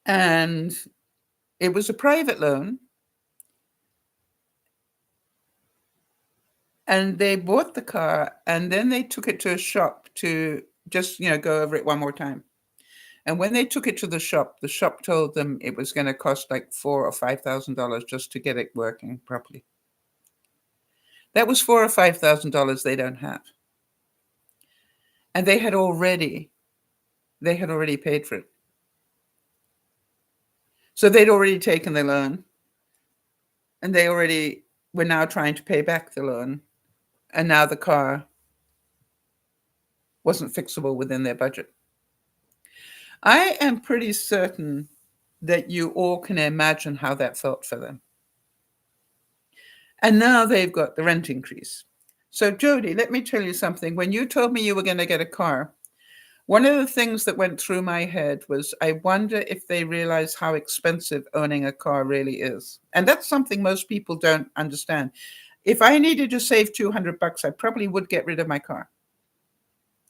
And it was a private loan. And they bought the car, and then they took it to a shop to just, go over it one more time. And when they took it to the shop told them it was going to cost like $4,000 or $5,000 just to get it working properly. That was $4,000 or $5,000 they don't have. And they had already paid for it. So they'd already taken the loan, and they already were now trying to pay back the loan, and now the car wasn't fixable within their budget. I am pretty certain that you all can imagine how that felt for them. And now they've got the rent increase. So, Jody, let me tell you something. When you told me you were going to get a car, one of the things that went through my head was, I wonder if they realize how expensive owning a car really is. And that's something most people don't understand. If I needed to save $200, I probably would get rid of my car.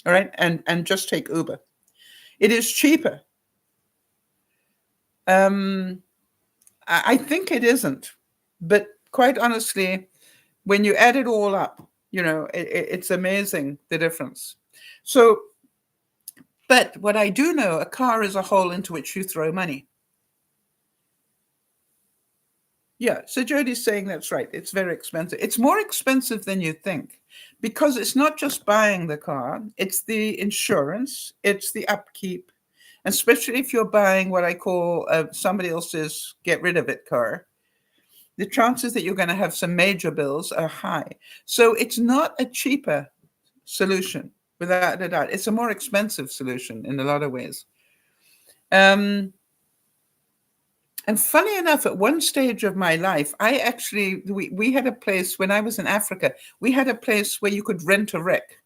All right. And just take Uber. It is cheaper. I think it isn't. But quite honestly, when you add it all up, it's amazing the difference. So, but what I do know, a car is a hole into which you throw money. Yeah, so Jody's saying that's right. It's very expensive. It's more expensive than you think, because it's not just buying the car, it's the insurance, it's the upkeep, especially if you're buying what I call somebody else's get rid of it car. The chances that you're going to have some major bills are high. So it's not a cheaper solution, without a doubt. It's a more expensive solution in a lot of ways. And funny enough, at one stage of my life, we had a place when I was in Africa, we had a place where you could rent a wreck.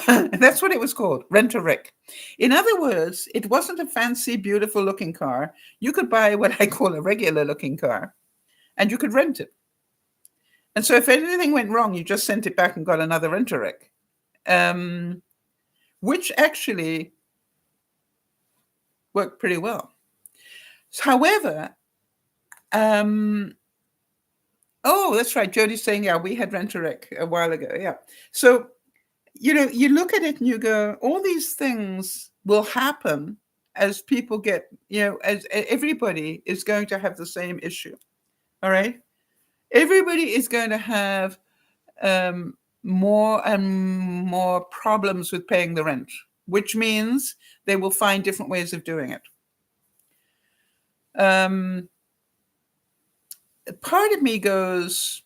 And that's what it was called, rent a wreck. In other words, it wasn't a fancy, beautiful looking car. You could buy what I call a regular looking car, and you could rent it. And so if anything went wrong, you just sent it back and got another rent a wreck, which actually worked pretty well. However, oh, that's right. Jody's saying, yeah, we had rent a wreck a while ago. Yeah. So, you look at it and you go, all these things will happen as people get, as everybody is going to have the same issue. All right. Everybody is going to have more and more problems with paying the rent, which means they will find different ways of doing it. Part of me goes,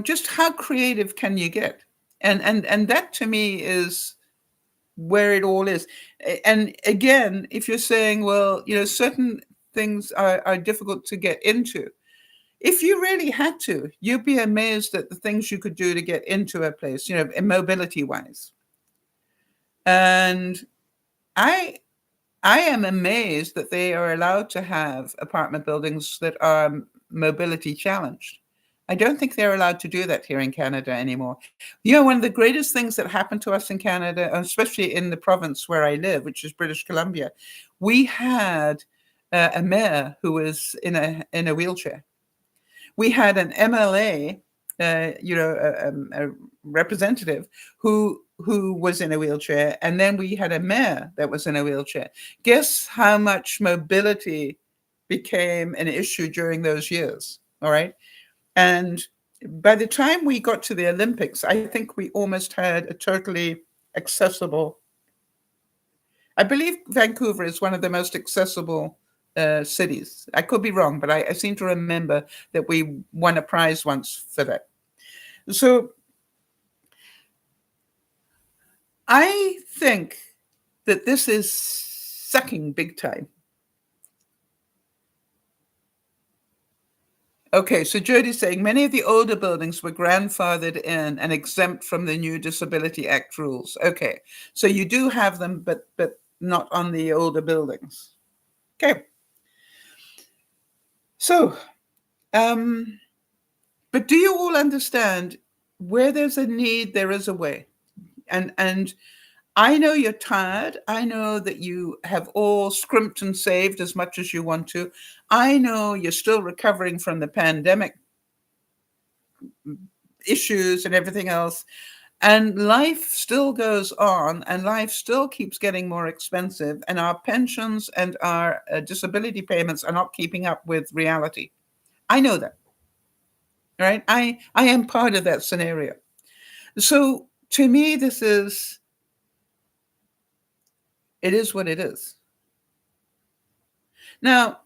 just how creative can you get? And that to me is where it all is. And again, if you're saying, well, certain things are difficult to get into, if you really had to, you'd be amazed at the things you could do to get into a place, mobility wise. And I am amazed that they are allowed to have apartment buildings that are mobility challenged. I don't think they're allowed to do that here in Canada anymore. One of the greatest things that happened to us in Canada, especially in the province where I live, which is British Columbia, we had a mayor who was in a wheelchair. We had an MLA, a representative who was in a wheelchair, and then we had a mayor that was in a wheelchair. Guess how much mobility became an issue during those years, all right? And by the time we got to the Olympics, I think we almost had a totally accessible, I believe Vancouver is one of the most accessible cities. I could be wrong, but I seem to remember that we won a prize once for that. So I think that this is sucking big time. Okay, so Jody's saying many of the older buildings were grandfathered in and exempt from the new Disability Act rules. Okay, so you do have them, but not on the older buildings. Okay. So, but do you all understand, where there's a need, there is a way? And I know you're tired. I know that you have all scrimped and saved as much as you want to. I know you're still recovering from the pandemic issues and everything else. And life still goes on, and life still keeps getting more expensive. And our pensions and our disability payments are not keeping up with reality. I know that. Right? I am part of that scenario. So to me, this is It is what it is. Now,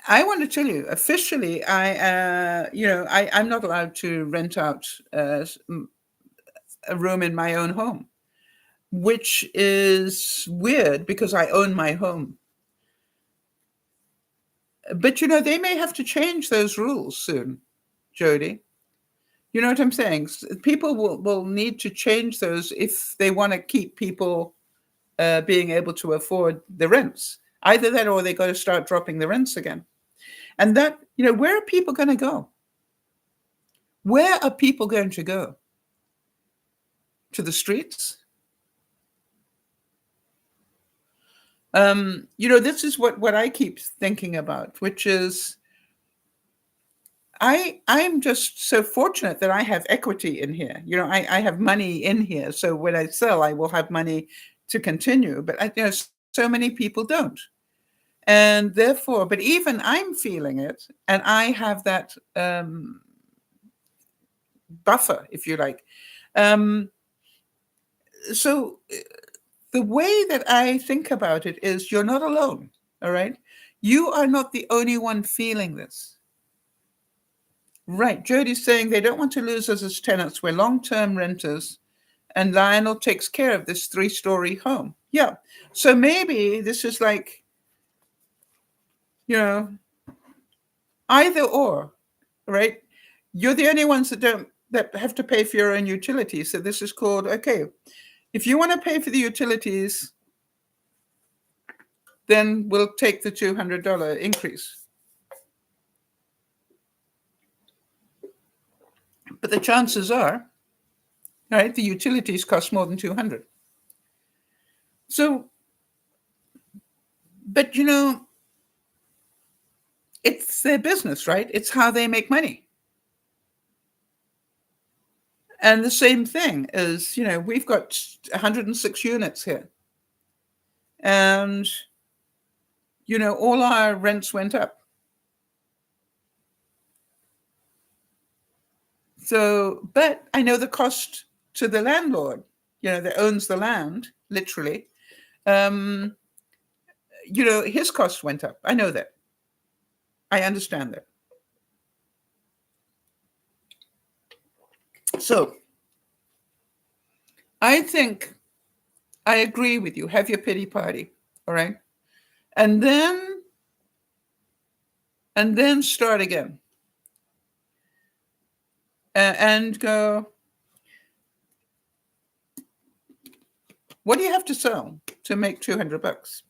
I want to tell you, officially, I'm not allowed to rent out a room in my own home, which is weird because I own my home. But, they may have to change those rules soon, Jody. You know what I'm saying? People will need to change those if they want to keep people being able to afford the rents. Either that or they got to start dropping the rents again. And that, where are people going to go? Where are people going to go? To the streets? This is what I keep thinking about, which is I'm just so fortunate that I have equity in here. I have money in here. So when I sell, I will have money to continue. But so many people don't. And therefore, but even I'm feeling it, and I have that buffer, if you like. So the way that I think about it is you're not alone, all right? You are not the only one feeling this. Right. Jody's saying they don't want to lose us as tenants. We're long-term renters, and Lionel takes care of this 3-story home. Yeah. So maybe this is like, either or, right? You're the only ones that have to pay for your own utilities. So this is called, okay, if you want to pay for the utilities, then we'll take the $200 increase. But the chances are, right, the utilities cost more than $200. So, but it's their business, right? It's how they make money. And the same thing is, we've got 106 units here. And, all our rents went up. So, but I know the cost to the landlord, that owns the land, literally, his cost went up. I know that. I understand that. So I think I agree with you. Have your pity party. All right. And then start again. And go, what do you have to sell to make $200?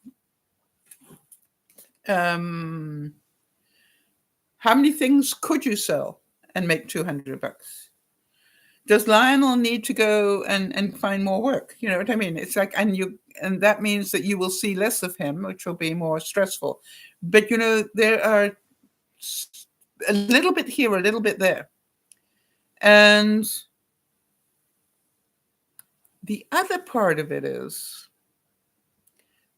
How many things could you sell and make $200? Does Lionel need to go and find more work? You know what I mean? It's like, and that means that you will see less of him, which will be more stressful. But there are a little bit here, a little bit there. And the other part of it is,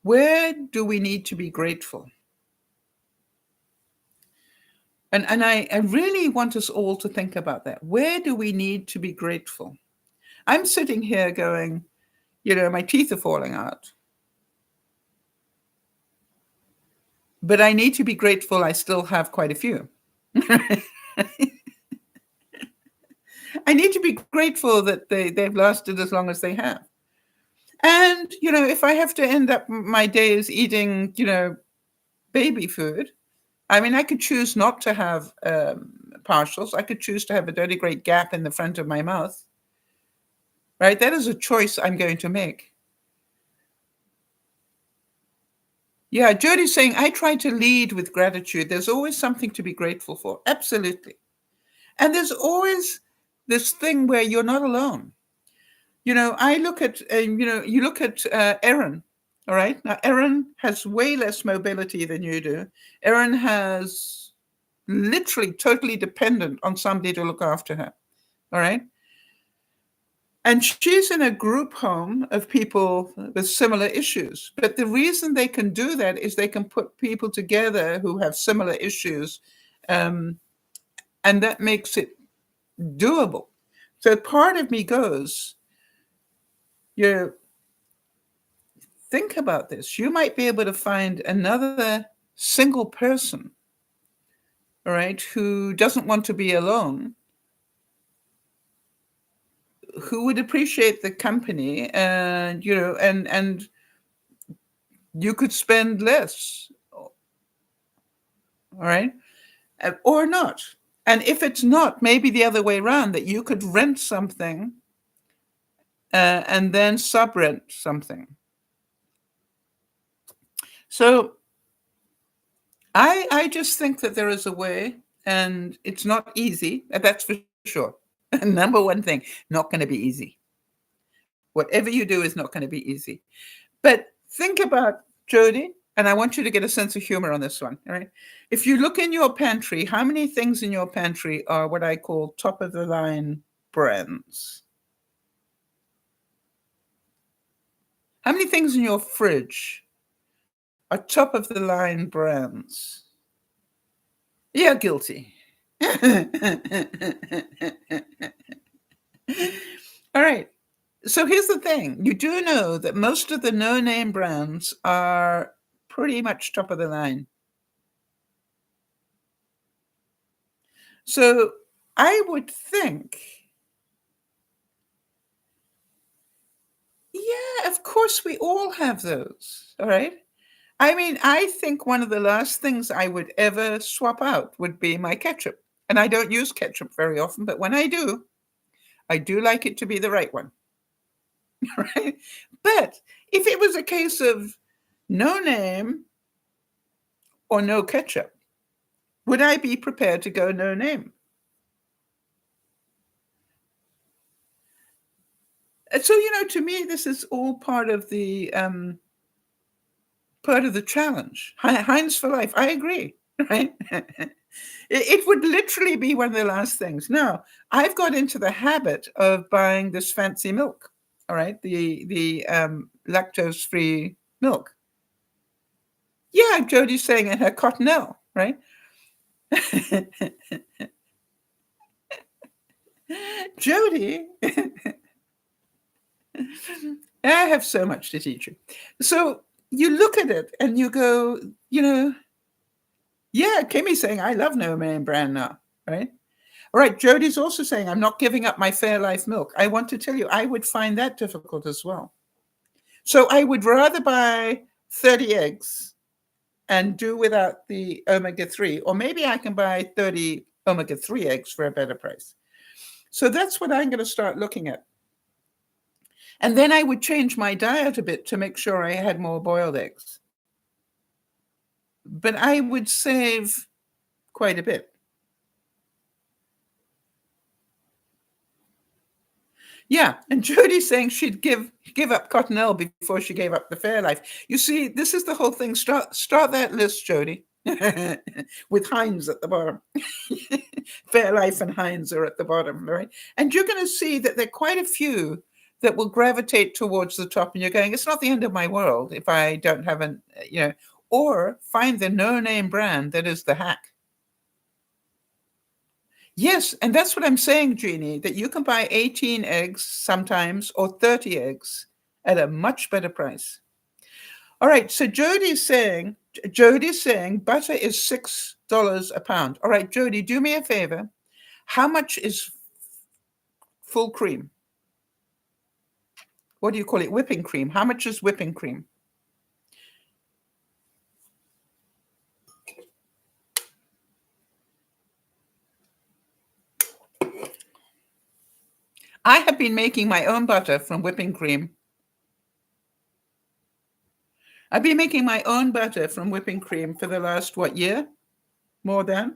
where do we need to be grateful? And I really want us all to think about that. Where do we need to be grateful? I'm sitting here going, my teeth are falling out. But I need to be grateful I still have quite a few. I need to be grateful that they've lasted as long as they have. And, if I have to end up my days eating, baby food, I mean, I could choose not to have partials. I could choose to have a dirty great gap in the front of my mouth. Right? That is a choice I'm going to make. Yeah, Jody's saying, I try to lead with gratitude. There's always something to be grateful for. Absolutely. And there's always this thing where you're not alone. I look at, you look at Erin. All right. Now, Erin has way less mobility than you do. Erin has literally totally dependent on somebody to look after her. All right. And she's in a group home of people with similar issues. But the reason they can do that is they can put people together who have similar issues. And that makes it doable. So part of me goes, think about this. You might be able to find another single person, all right, who doesn't want to be alone, who would appreciate the company, and and you could spend less, all right, or not. And if it's not, maybe the other way around, that you could rent something and then sub-rent something. So I just think that there is a way, and it's not easy. That's for sure. Number one thing, not going to be easy. Whatever you do is not going to be easy. But think about, Jody, and I want you to get a sense of humor on this one. All right. If you look in your pantry, how many things in your pantry are what I call top of the line brands? How many things in your fridge are top of the line brands? Yeah, guilty. All right. So here's the thing. You do know that most of the no-name brands are pretty much top of the line. So I would think, yeah, of course we all have those. All right. I mean, I think one of the last things I would ever swap out would be my ketchup. And I don't use ketchup very often, but when I do like it to be the right one. Right? But if it was a case of no name or no ketchup, would I be prepared to go no name? And so, to me, this is all part of the challenge. Heinz for life. I agree. Right? It would literally be one of the last things. Now, I've got into the habit of buying this fancy milk. All right, the lactose-free milk. Yeah, Jody's saying in her cottonelle, right? Jody, I have so much to teach you. So you look at it and you go, yeah, Kimmy's saying, I love no name brand now, right? All right, Jody's also saying, I'm not giving up my Fairlife milk. I want to tell you, I would find that difficult as well. So I would rather buy 30 eggs and do without the omega-3, or maybe I can buy 30 omega-3 eggs for a better price. So that's what I'm going to start looking at. And then I would change my diet a bit to make sure I had more boiled eggs. But I would save quite a bit. Yeah, and Jody's saying she'd give up Cottonelle before she gave up the Fairlife. You see, this is the whole thing. Start that list, Jody, with Heinz at the bottom. Fairlife and Heinz are at the bottom, right? And you're going to see that there are quite a few that will gravitate towards the top, and you're going, it's not the end of my world if I don't have or find the no-name brand that is the hack. Yes, and that's what I'm saying, Jeannie, that you can buy 18 eggs sometimes or 30 eggs at a much better price. All right, so Jody's saying butter is $6 a pound. All right, Jody, do me a favor. How much is full cream? What do you call it? Whipping cream. How much is whipping cream? I have been making my own butter from whipping cream. I've been making my own butter from whipping cream for the last, year? More than?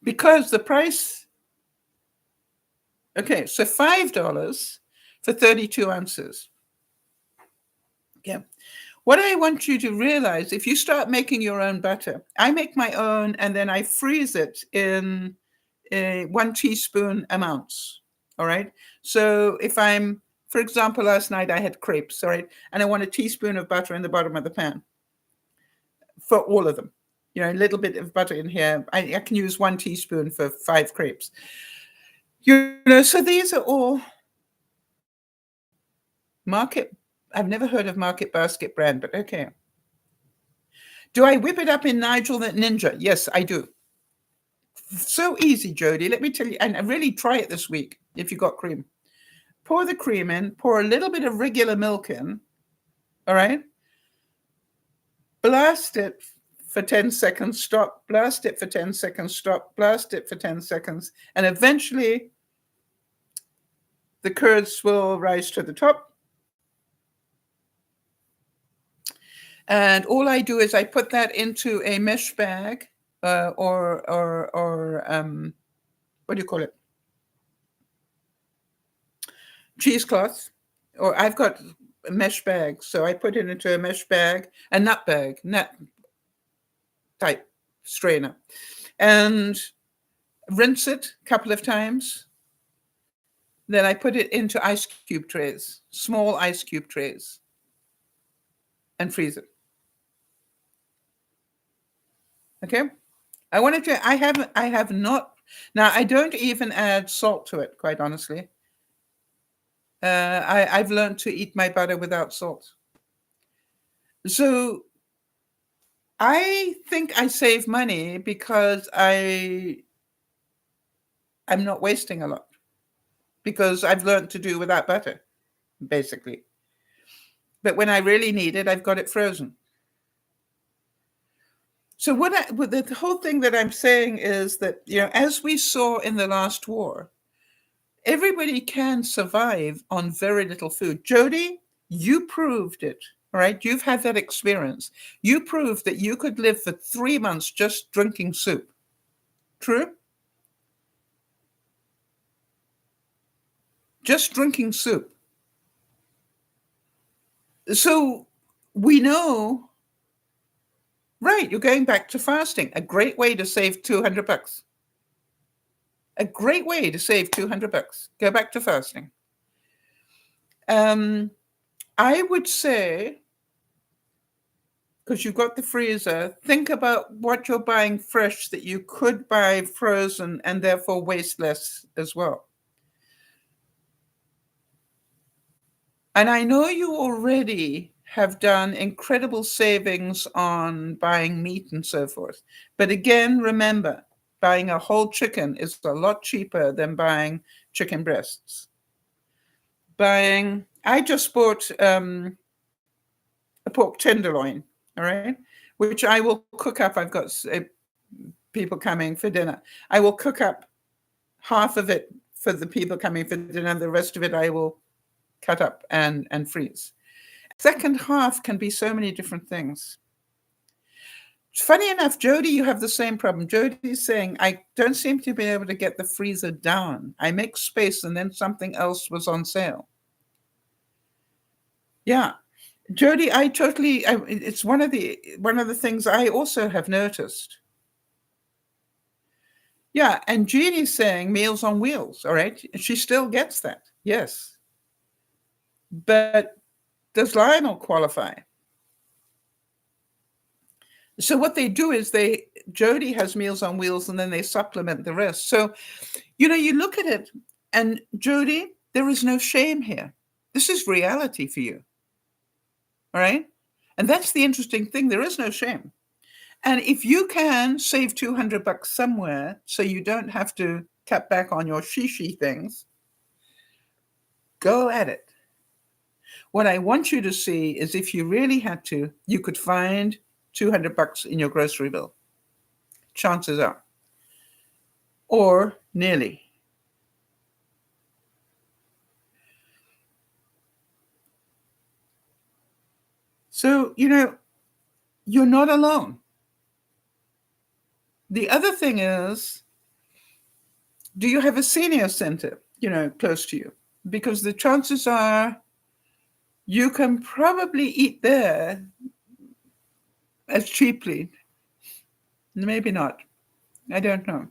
Because the price, okay, so $5 for 32 ounces. Yeah. What I want you to realize, if you start making your own butter, I make my own and then I freeze it in 1 teaspoon amounts. All right. So if for example, last night I had crepes, all right, and I want a teaspoon of butter in the bottom of the pan for all of them. A little bit of butter in here. I can use 1 teaspoon for 5 crepes. So these are all market. I've never heard of Market Basket brand, but okay. Do I whip it up in Nigel the Ninja? Yes, I do. So easy, Jody. Let me tell you, and really try it this week if you got cream. Pour the cream in, pour a little bit of regular milk in, all right? Blast it for 10 seconds, stop, blast it for 10 seconds, stop, blast it for 10 seconds, and eventually the curds will rise to the top. And all I do is I put that into a mesh bag or what do you call it? Cheesecloth. Or I've got a mesh bag, so I put it into a mesh bag, a nut bag, nut type strainer, and rinse it a couple of times. Then I put it into ice cube trays, small ice cube trays, and freeze it. Okay. I have not. Now, I don't even add salt to it, quite honestly. I've learned to eat my butter without salt. So I think I save money because I'm not wasting a lot, because I've learned to do without butter, basically. But when I really need it, I've got it frozen. So the whole thing that I'm saying is that, as we saw in the last war, everybody can survive on very little food. Jody, you proved it, all right? You've had that experience. You proved that you could live for 3 months just drinking soup. True? Just drinking soup. So we know, right, you're going back to fasting. A great way to save $200. A great way to save $200. Go back to fasting. I would say, because you've got the freezer, think about what you're buying fresh that you could buy frozen and therefore waste less as well. And I know you already have done incredible savings on buying meat and so forth. But again, remember, buying a whole chicken is a lot cheaper than buying chicken breasts. I just bought a pork tenderloin, all right, which I will cook up. I've got people coming for dinner. I will cook up half of it for the people coming for dinner. The rest of it I will cut up and freeze. Second half can be so many different things. Funny enough, Jody, you have the same problem. Jody's saying, I don't seem to be able to get the freezer down. I make space and then something else was on sale. Yeah. Jody, it's one of the things I also have noticed. Yeah, and Jeannie's saying Meals on Wheels, all right? She still gets that, yes. But does Lionel qualify? So what they do is Jody has Meals on Wheels and then they supplement the rest. So, you look at it and Jody, there is no shame here. This is reality for you. All right? And that's the interesting thing. There is no shame. And if you can save $200 somewhere so you don't have to cut back on your shishi things, go at it. What I want you to see is if you really had to, you could find $200 in your grocery bill. Chances are. Or nearly. So, you're not alone. The other thing is, do you have a senior center, close to you? Because the chances are you can probably eat there as cheaply. Maybe not. I don't know.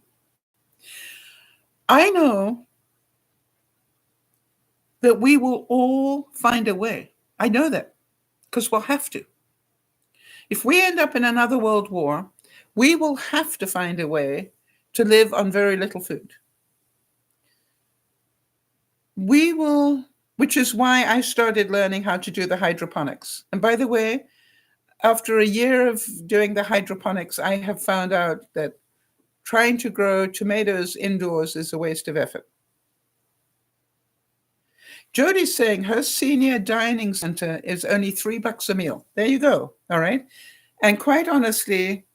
I know that we will all find a way. I know that because we'll have to. If we end up in another world war, we will have to find a way to live on very little food. we will, which is why I started learning how to do the hydroponics. And by the way, after a year of doing the hydroponics, I have found out that trying to grow tomatoes indoors is a waste of effort. Jody's saying her senior dining center is only $3 a meal. There you go. All right. And quite honestly,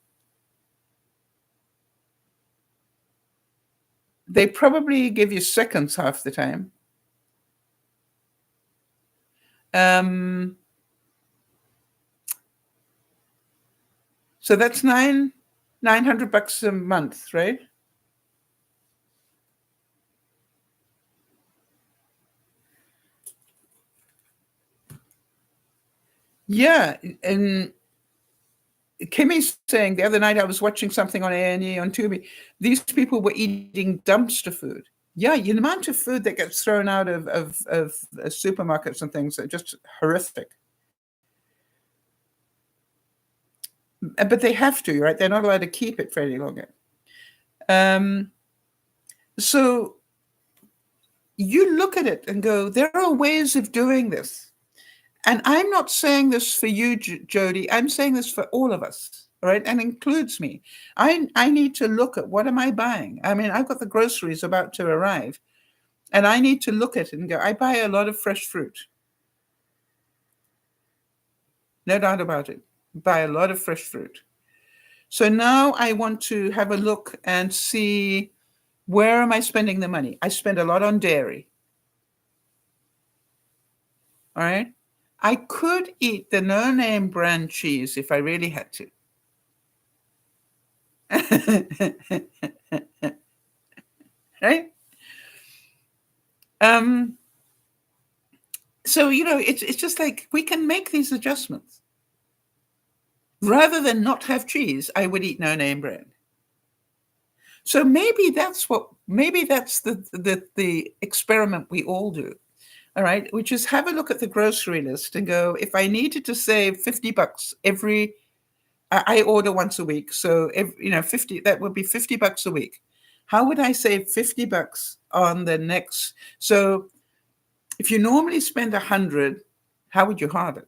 they probably give you seconds half the time. So that's $900 a month, right? Yeah, and Kimmy's saying the other night I was watching something on A&E on Tubi. These people were eating dumpster food. Yeah, the amount of food that gets thrown out of supermarkets and things are just horrific. But they have to, right? They're not allowed to keep it for any longer. So you look at it and go, there are ways of doing this. And I'm not saying this for you, Jody. I'm saying this for all of us, right? And includes me. I need to look at what am I buying? I mean, I've got the groceries about to arrive, and I need to look at it and go, I buy a lot of fresh fruit. No doubt about it. Buy a lot of fresh fruit. So now I want to have a look and see, where am I spending the money? I spend a lot on dairy. All right. I could eat the no-name brand cheese if I really had to. Right? So, it's just like we can make these adjustments. Rather than not have cheese, I would eat no-name brand. So maybe that's the experiment we all do. All right, which is have a look at the grocery list and go, if I needed to save $50 I order once a week. So, 50, that would be $50 a week. How would I save $50 on the next? So if you normally spend 100, how would you halve it?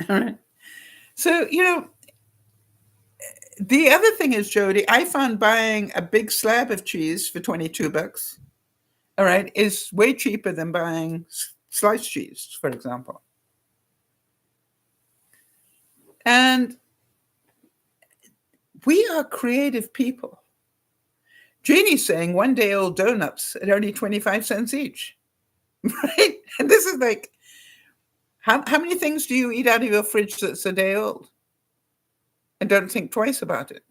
All right. So, the other thing is, Jody, I found buying a big slab of cheese for $22, all right, is way cheaper than buying sliced cheese, for example. And we are creative people. Jeannie's saying 1-day-old donuts at only 25 cents each, right? And this is like, how many things do you eat out of your fridge that's a day old? And don't think twice about it.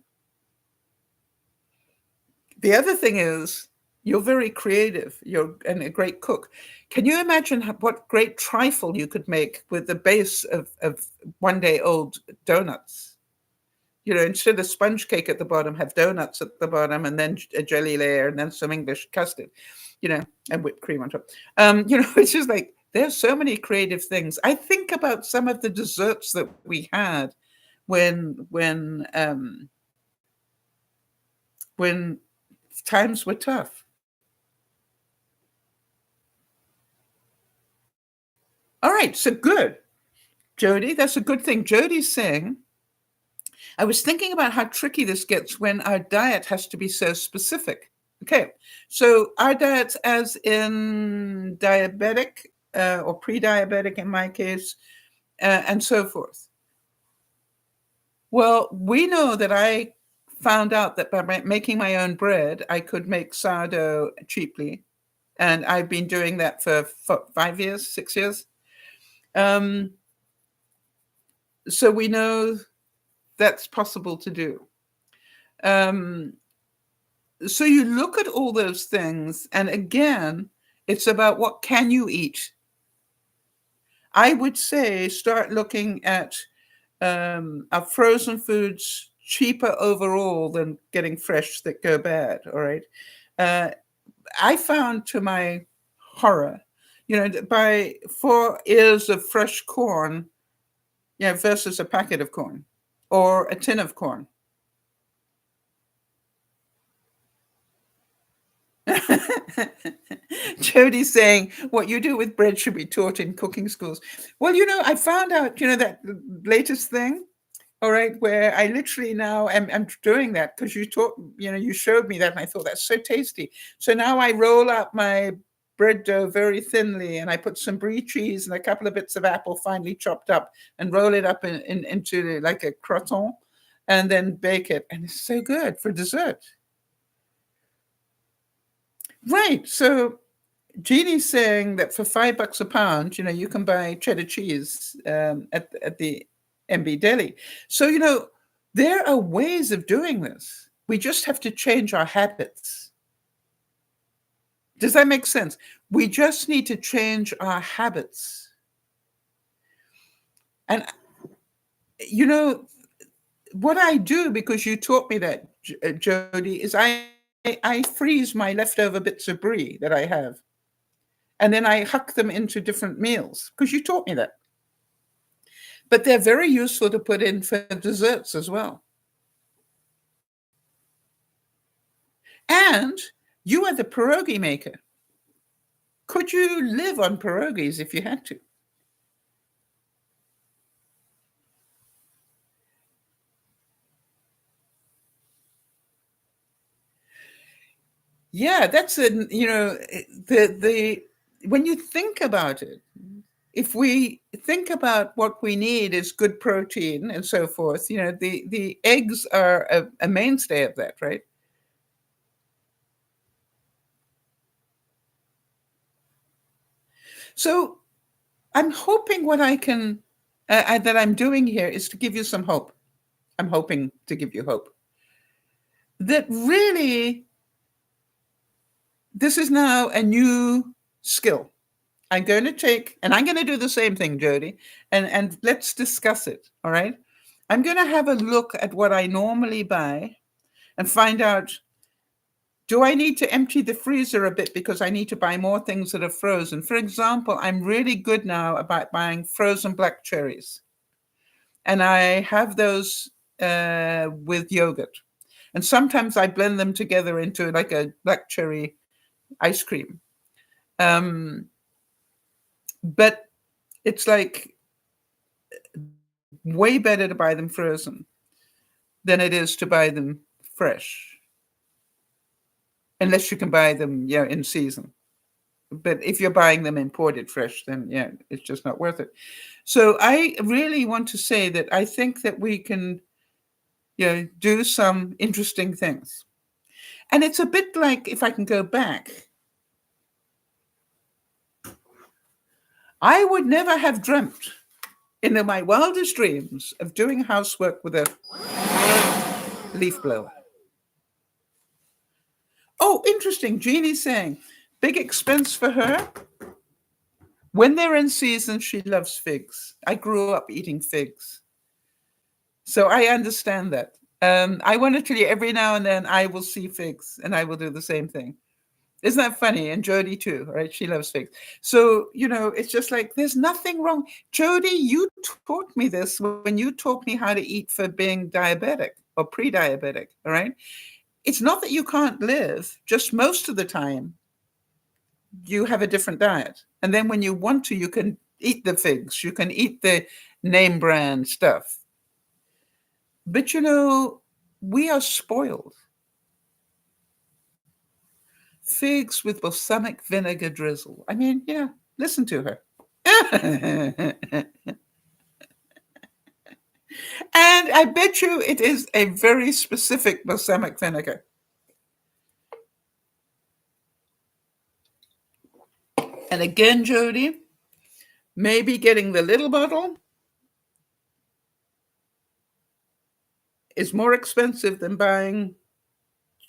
The other thing is, you're very creative. You're a great cook. Can you imagine what great trifle you could make with the base of 1-day-old donuts? Instead of sponge cake at the bottom, have donuts at the bottom, and then a jelly layer, and then some English custard, and whipped cream on top. It's just like, there's so many creative things. I think about some of the desserts that we had when times were tough. All right, so good, Jody. That's a good thing. Jody's saying, I was thinking about how tricky this gets when our diet has to be so specific. Okay, so our diets, as in diabetic or pre-diabetic in my case, and so forth. Well, we know that I found out that by making my own bread, I could make sourdough cheaply. And I've been doing that for 5 years, 6 years. So we know that's possible to do. So you look at all those things, and again, it's about what can you eat. I would say start looking at our frozen foods cheaper overall than getting fresh that go bad. All right. I found, to my horror, buy 4 ears of fresh corn, versus a packet of corn or a tin of corn. Jody's saying what you do with bread should be taught in cooking schools. Well, I found out, that latest thing, all right, where I literally now am doing that because you showed me that and I thought that's so tasty. So now I roll up my bread dough very thinly and I put some brie cheese and a couple of bits of apple finely chopped up and roll it up into like a croissant and then bake it. And it's so good for dessert. Right. So Jeannie's saying that for $5 a pound, you can buy cheddar cheese at the MB Deli. So, there are ways of doing this. We just have to change our habits. Does that make sense? We just need to change our habits. And, what I do, because you taught me that, Jody, is I freeze my leftover bits of brie that I have. And then I huck them into different meals because you taught me that. But they're very useful to put in for desserts as well. And you are the pierogi maker. Could you live on pierogies if you had to? Yeah, that's when you think about it, if we think about what we need is good protein and so forth, the eggs are a mainstay of that, right? So I'm hoping what I can that I'm doing here is to give you some hope. I'm hoping to give you hope that really this is now a new skill. I'm going to take, and I'm going to do the same thing, Jody, and let's discuss it. All right. I'm going to have a look at what I normally buy and find out, do I need to empty the freezer a bit because I need to buy more things that are frozen? For example, I'm really good now about buying frozen black cherries. And I have those with yogurt. And sometimes I blend them together into like a black cherry ice cream. But it's like way better to buy them frozen than it is to buy them fresh, unless you can buy them, in season. But if you're buying them imported fresh, then it's just not worth it. So I really want to say that I think that we can, do some interesting things. And it's a bit like, if I can go back, I would never have dreamt in my wildest dreams of doing housework with a leaf blower. Oh, interesting. Jeannie's saying, big expense for her. When they're in season, she loves figs. I grew up eating figs. So I understand that. I want to tell you, every now and then I will see figs and I will do the same thing. Isn't that funny? And Jody too, right? She loves figs. So, it's just like, there's nothing wrong. Jody, you taught me this when you taught me how to eat for being diabetic or pre-diabetic, all right? It's not that you can't live, just most of the time you have a different diet. And then when you want to, you can eat the figs, you can eat the name brand stuff. But, we are spoiled. Figs with balsamic vinegar drizzle. I mean, listen to her. And I bet you it is a very specific balsamic vinegar. And again, Jody, maybe getting the little bottle is more expensive than buying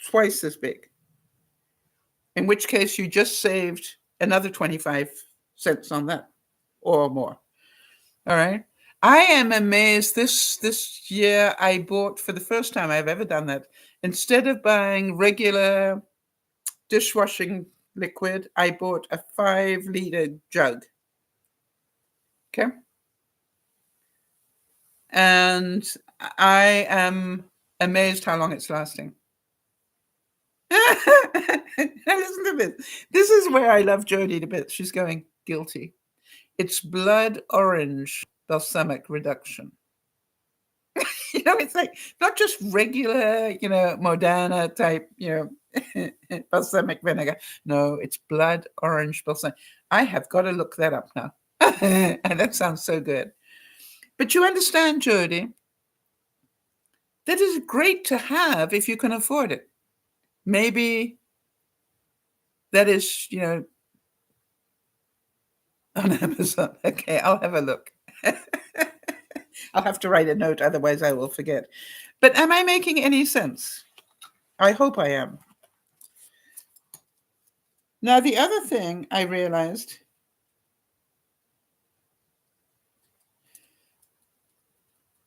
twice as big. In which case you just saved another 25 cents on that or more. All right. I am amazed. This year I bought, for the first time I've ever done that, instead of buying regular dishwashing liquid, I bought a 5-liter jug. Okay. And I am amazed how long it's lasting. Now listen to this. This is where I love Jodie to bits. She's going, guilty. It's blood orange balsamic reduction. It's like not just regular, Moderna type, balsamic vinegar. No, it's blood orange balsamic. I have got to look that up now. And that sounds so good. But you understand, Jodie, that is great to have if you can afford it. Maybe that is, on Amazon. Okay, I'll have a look. I'll have to write a note, otherwise I will forget. But am I making any sense? I hope I am. Now, the other thing I realized,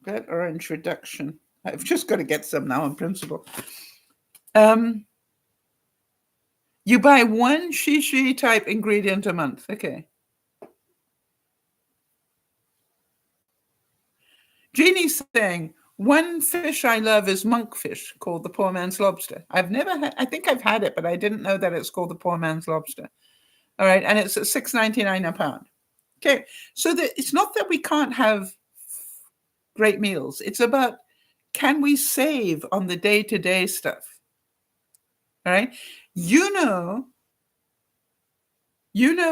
blood orange reduction. I've just got to get some now in principle. You buy one shishi type ingredient a month. Okay. Jeannie's saying, one fish I love is monkfish, called the poor man's lobster. I've never had, I think I've had it, but I didn't know that it's called the poor man's lobster. All right. And it's at $6.99 a pound. Okay. So it's not that we can't have great meals. It's about, can we save on the day-to-day stuff? All right. You know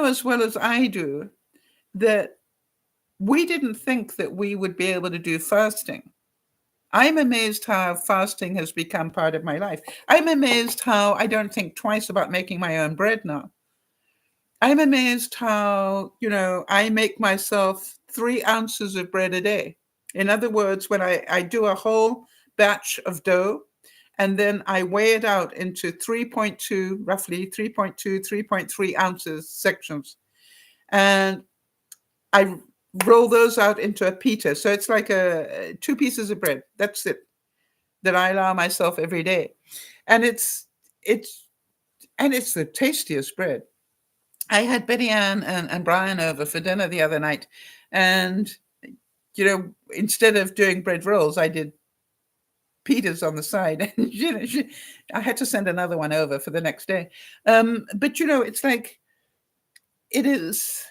as well as I do that we didn't think that we would be able to do fasting. I'm amazed how fasting has become part of my life. I'm amazed how I don't think twice about making my own bread now. I'm amazed how, I make myself 3 ounces of bread a day. In other words, when I do a whole batch of dough, and then I weigh it out into 3.2, roughly 3.2, 3.3 ounces sections. And I roll those out into a pita. So it's like 2 pieces of bread. That's it, that I allow myself every day. And it's the tastiest bread. I had Betty Ann and Brian over for dinner the other night. And, instead of doing bread rolls, I did pitas on the side. And, I had to send another one over for the next day. But, it's like, it is,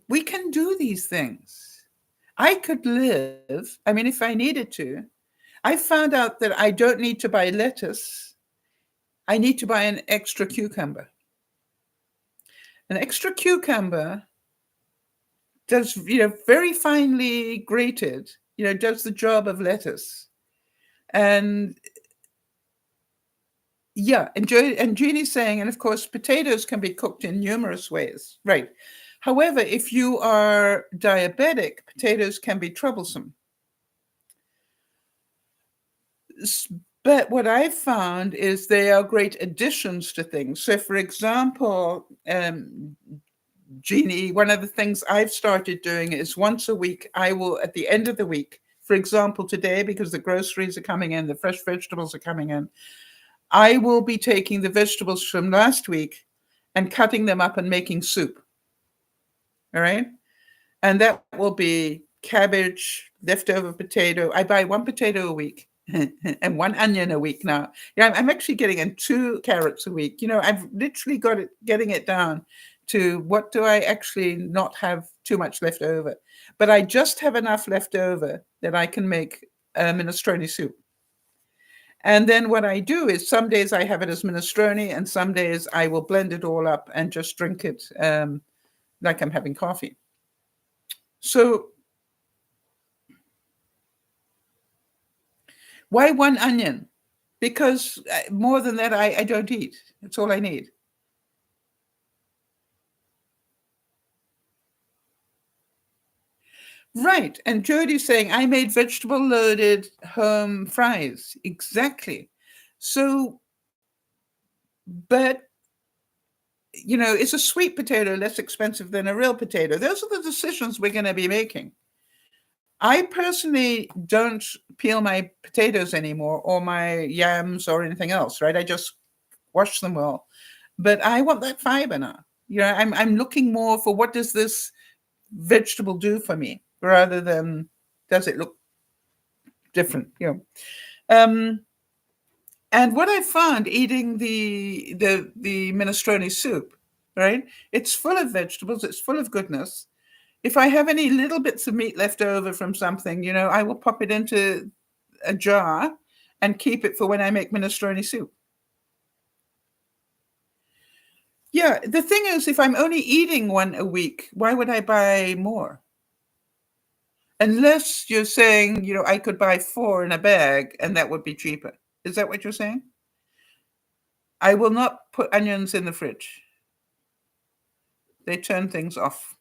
we can do these things. I could live, if I needed to. I found out that I don't need to buy lettuce. I need to buy an extra cucumber. An extra cucumber does, very finely grated, does the job of lettuce. And yeah, and Jeannie's saying, and of course, potatoes can be cooked in numerous ways, right? However, if you are diabetic, potatoes can be troublesome. But what I've found is they are great additions to things. So, for example, Jeannie, one of the things I've started doing is once a week, I will, at the end of the week, for example, today, because the groceries are coming in, the fresh vegetables are coming in, I will be taking the vegetables from last week and cutting them up and making soup. All right. And that will be cabbage, leftover potato. I buy 1 potato a week and 1 onion a week now. Yeah, I'm actually getting in 2 carrots a week. I've literally getting it down to what do I actually not have too much left over. But I just have enough left over that I can make minestrone soup. And then what I do is some days I have it as minestrone, and some days I will blend it all up and just drink it like I'm having coffee. So why 1 onion? Because more than that, I don't eat. That's all I need. Right. And Jodie's saying, I made vegetable loaded home fries. Exactly. So, but, is a sweet potato less expensive than a real potato? Those are the decisions we're going to be making. I personally don't peel my potatoes anymore, or my yams or anything else, right? I just wash them well. But I want that fiber now. I'm looking more for what does this vegetable do for me, rather than does it look different, And what I found eating the minestrone soup, right? It's full of vegetables. It's full of goodness. If I have any little bits of meat left over from something, I will pop it into a jar and keep it for when I make minestrone soup. Yeah, the thing is, if I'm only eating one a week, why would I buy more? Unless you're saying, I could buy 4 in a bag and that would be cheaper. Is that what you're saying? I will not put onions in the fridge. They turn things off.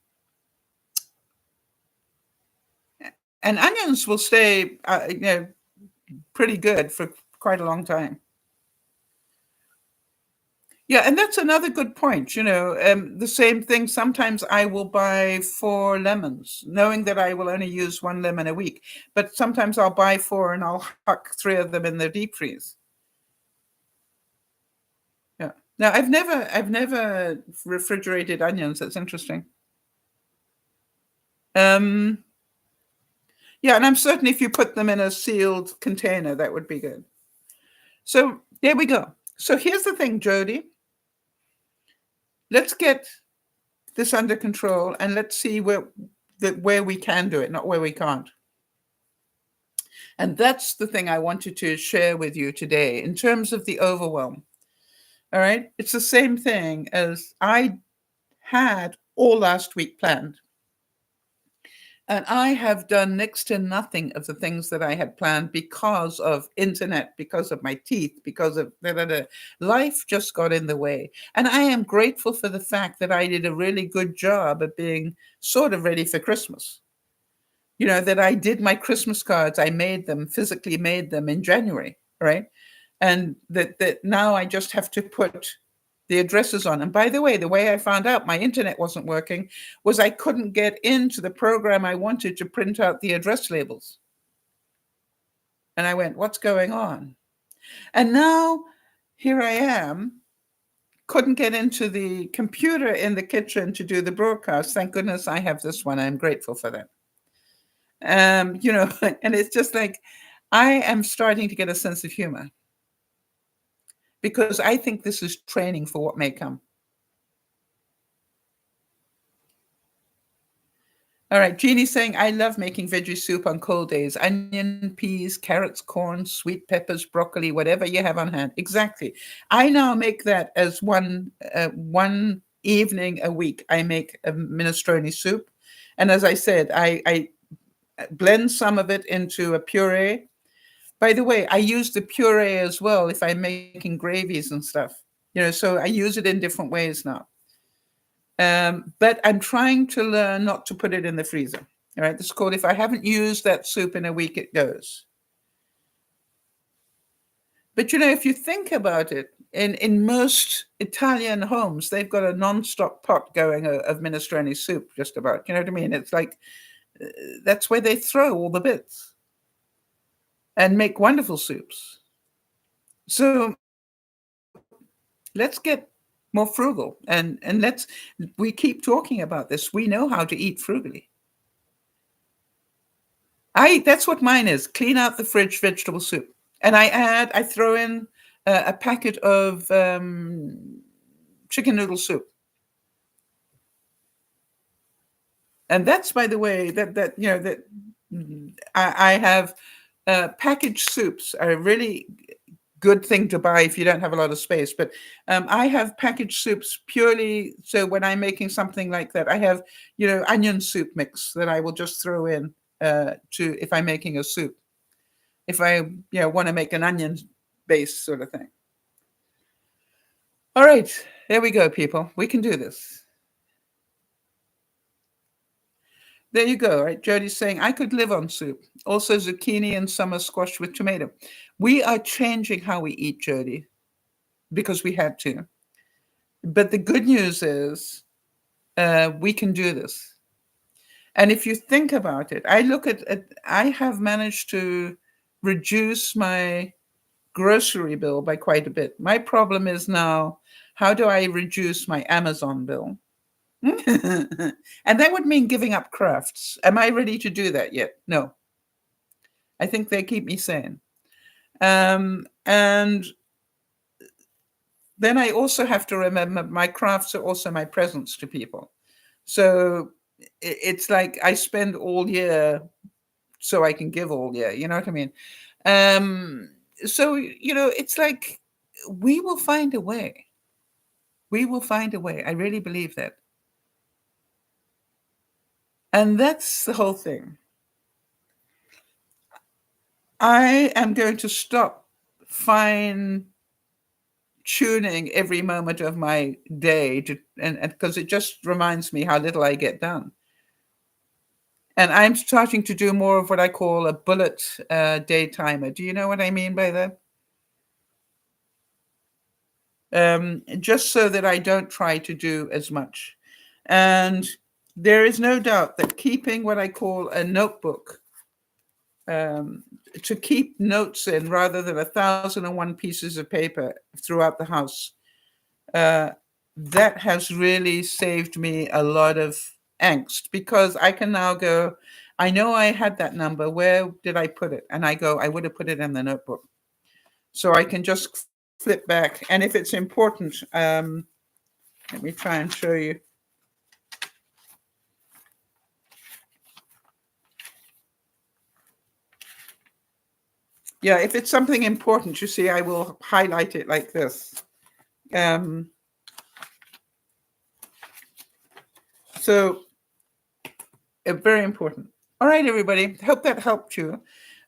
And onions will stay, pretty good for quite a long time. Yeah, and that's another good point. The same thing. Sometimes I will buy 4 lemons, knowing that I will only use 1 lemon a week. But sometimes I'll buy 4 and I'll huck 3 of them in the deep freeze. Yeah. Now I've never refrigerated onions. That's interesting. Yeah, and I'm certain if you put them in a sealed container, that would be good. So there we go. So here's the thing, Jody. Let's get this under control and let's see where we can do it, not where we can't. And that's the thing I wanted to share with you today in terms of the overwhelm. All right. It's the same thing as I had all last week planned. And I have done next to nothing of the things that I had planned because of internet, because of my teeth, because of life just got in the way. And I am grateful for the fact that I did a really good job of being sort of ready for Christmas. That I did my Christmas cards. I physically made them in January, right? And that now I just have to put the addresses on. And by the way I found out my internet wasn't working was I couldn't get into the program I wanted to print out the address labels. And I went, what's going on? And now here I am, couldn't get into the computer in the kitchen to do the broadcast. Thank goodness I have this one. I'm grateful for that. And it's just like, I am starting to get a sense of humor because I think this is training for what may come. All right, Jeannie's saying, I love making veggie soup on cold days. Onion, peas, carrots, corn, sweet peppers, broccoli, whatever you have on hand. Exactly. I now make that as one evening a week. I make a minestrone soup. And as I said, I blend some of it into a puree. By the way, I use the puree as well if I'm making gravies and stuff. So I use it in different ways now. But I'm trying to learn not to put it in the freezer. All right, this is called if I haven't used that soup in a week, it goes. But if you think about it, in most Italian homes, they've got a non-stop pot going of minestrone soup, just about. You know what I mean? It's like that's where they throw all the bits and make wonderful soups. So let's get more frugal and we keep talking about this. We know how to eat frugally. That's what mine is. Clean out the fridge vegetable soup. And I throw in a packet of chicken noodle soup. And that's, by the way, that I have packaged soups are a really good thing to buy if you don't have a lot of space. But I have packaged soups purely so when I'm making something like that, I have onion soup mix that I will just throw in to if I'm making a soup. If I want to make an onion base sort of thing. All right, there we go, people. We can do this. There you go. Right, Jody's saying I could live on soup. Also zucchini and summer squash with tomato. We are changing how we eat, Jody, because we had to. But the good news is we can do this. And if you think about it, I have managed to reduce my grocery bill by quite a bit. My problem is now, how do I reduce my Amazon bill? And that would mean giving up crafts. Am I ready to do that yet? No. I think they keep me sane. And then I also have to remember my crafts are also my presents to people. So it's like I spend all year so I can give all year. You know what I mean? So, it's like we will find a way. We will find a way. I really believe that. And that's the whole thing. I am going to stop fine tuning every moment of my day and because it just reminds me how little I get done. And I'm starting to do more of what I call a bullet day timer. Do you know what I mean by that? Just so that I don't try to do as much. And there is no doubt that keeping what I call a notebook, to keep notes in rather than 1,001 pieces of paper throughout the house, that has really saved me a lot of angst, because I can now go, I know I had that number. Where did I put it? And I go, I would have put it in the notebook. So I can just flip back. And if it's important, let me try and show you. Yeah, if it's something important, you see, I will highlight it like this. So very important. All right, everybody. Hope that helped you.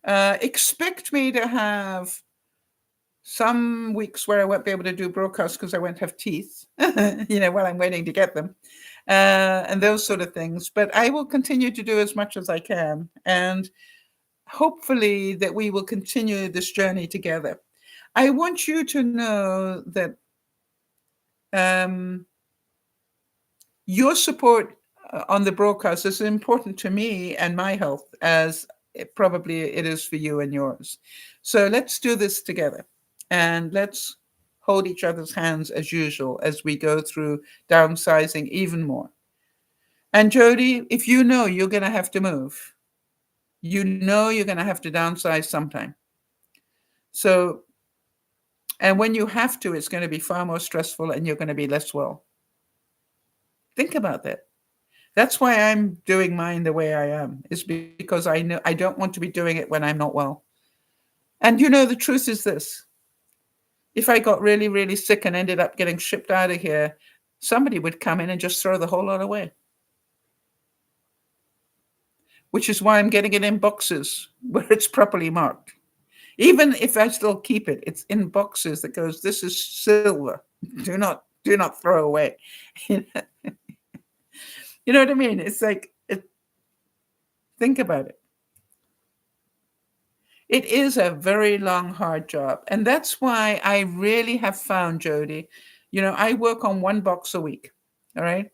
Expect me to have some weeks where I won't be able to do broadcasts because I won't have teeth, while I'm waiting to get them, and those sort of things. But I will continue to do as much as I can. And hopefully that we will continue this journey together. I want you to know that your support on the broadcast is important to me and my health as probably it is for you and yours. So let's do this together, and let's hold each other's hands as usual as we go through downsizing even more. And Jody, if you know you're going to have to move, you know you're going to have to downsize sometime. So, and when you have to, it's going to be far more stressful and you're going to be less well. Think about that. That's why I'm doing mine the way I am, is because I know I don't want to be doing it when I'm not well. And the truth is this. If I got really, really sick and ended up getting shipped out of here, somebody would come in and just throw the whole lot away. Which is why I'm getting it in boxes where it's properly marked. Even if I still keep it, it's in boxes that goes, this is silver. Do not throw away. You know what I mean? It's like, think about it. It is a very long, hard job. And that's why I really have found, Jody, I work on one box a week. All right.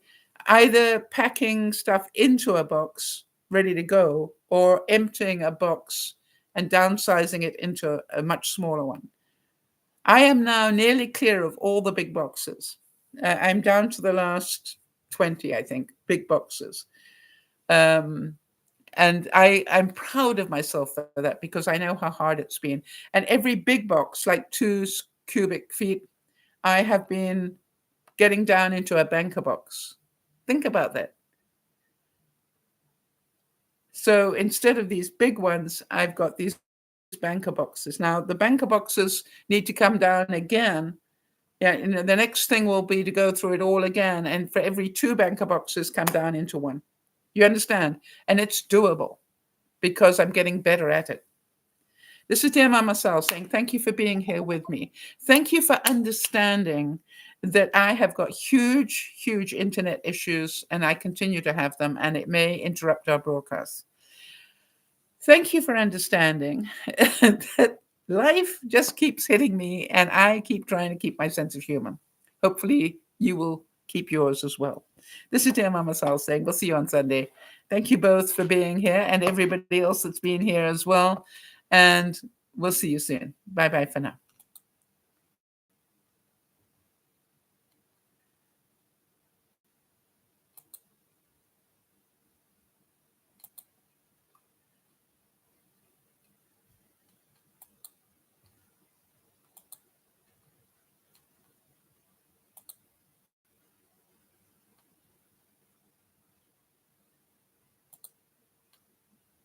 Either packing stuff into a box ready to go, or emptying a box and downsizing it into a much smaller one. I am now nearly clear of all the big boxes. I'm down to the last 20, I think, big boxes. And I'm proud of myself for that, because I know how hard it's been. And every big box, like 2 cubic feet, I have been getting down into a banker box. Think about that. So instead of these big ones, I've got these banker boxes. Now, the banker boxes need to come down again. Yeah, and the next thing will be to go through it all again. And for every 2 banker boxes, come down into one. You understand? And it's doable because I'm getting better at it. This is DearMamaSal saying thank you for being here with me. Thank you for understanding that I have got huge, huge internet issues, and I continue to have them, and it may interrupt our broadcast. Thank you for understanding that life just keeps hitting me, and I keep trying to keep my sense of humor. Hopefully, you will keep yours as well. This is DearMamaSal saying we'll see you on Sunday. Thank you both for being here, and everybody else that's been here as well. And we'll see you soon. Bye-bye for now.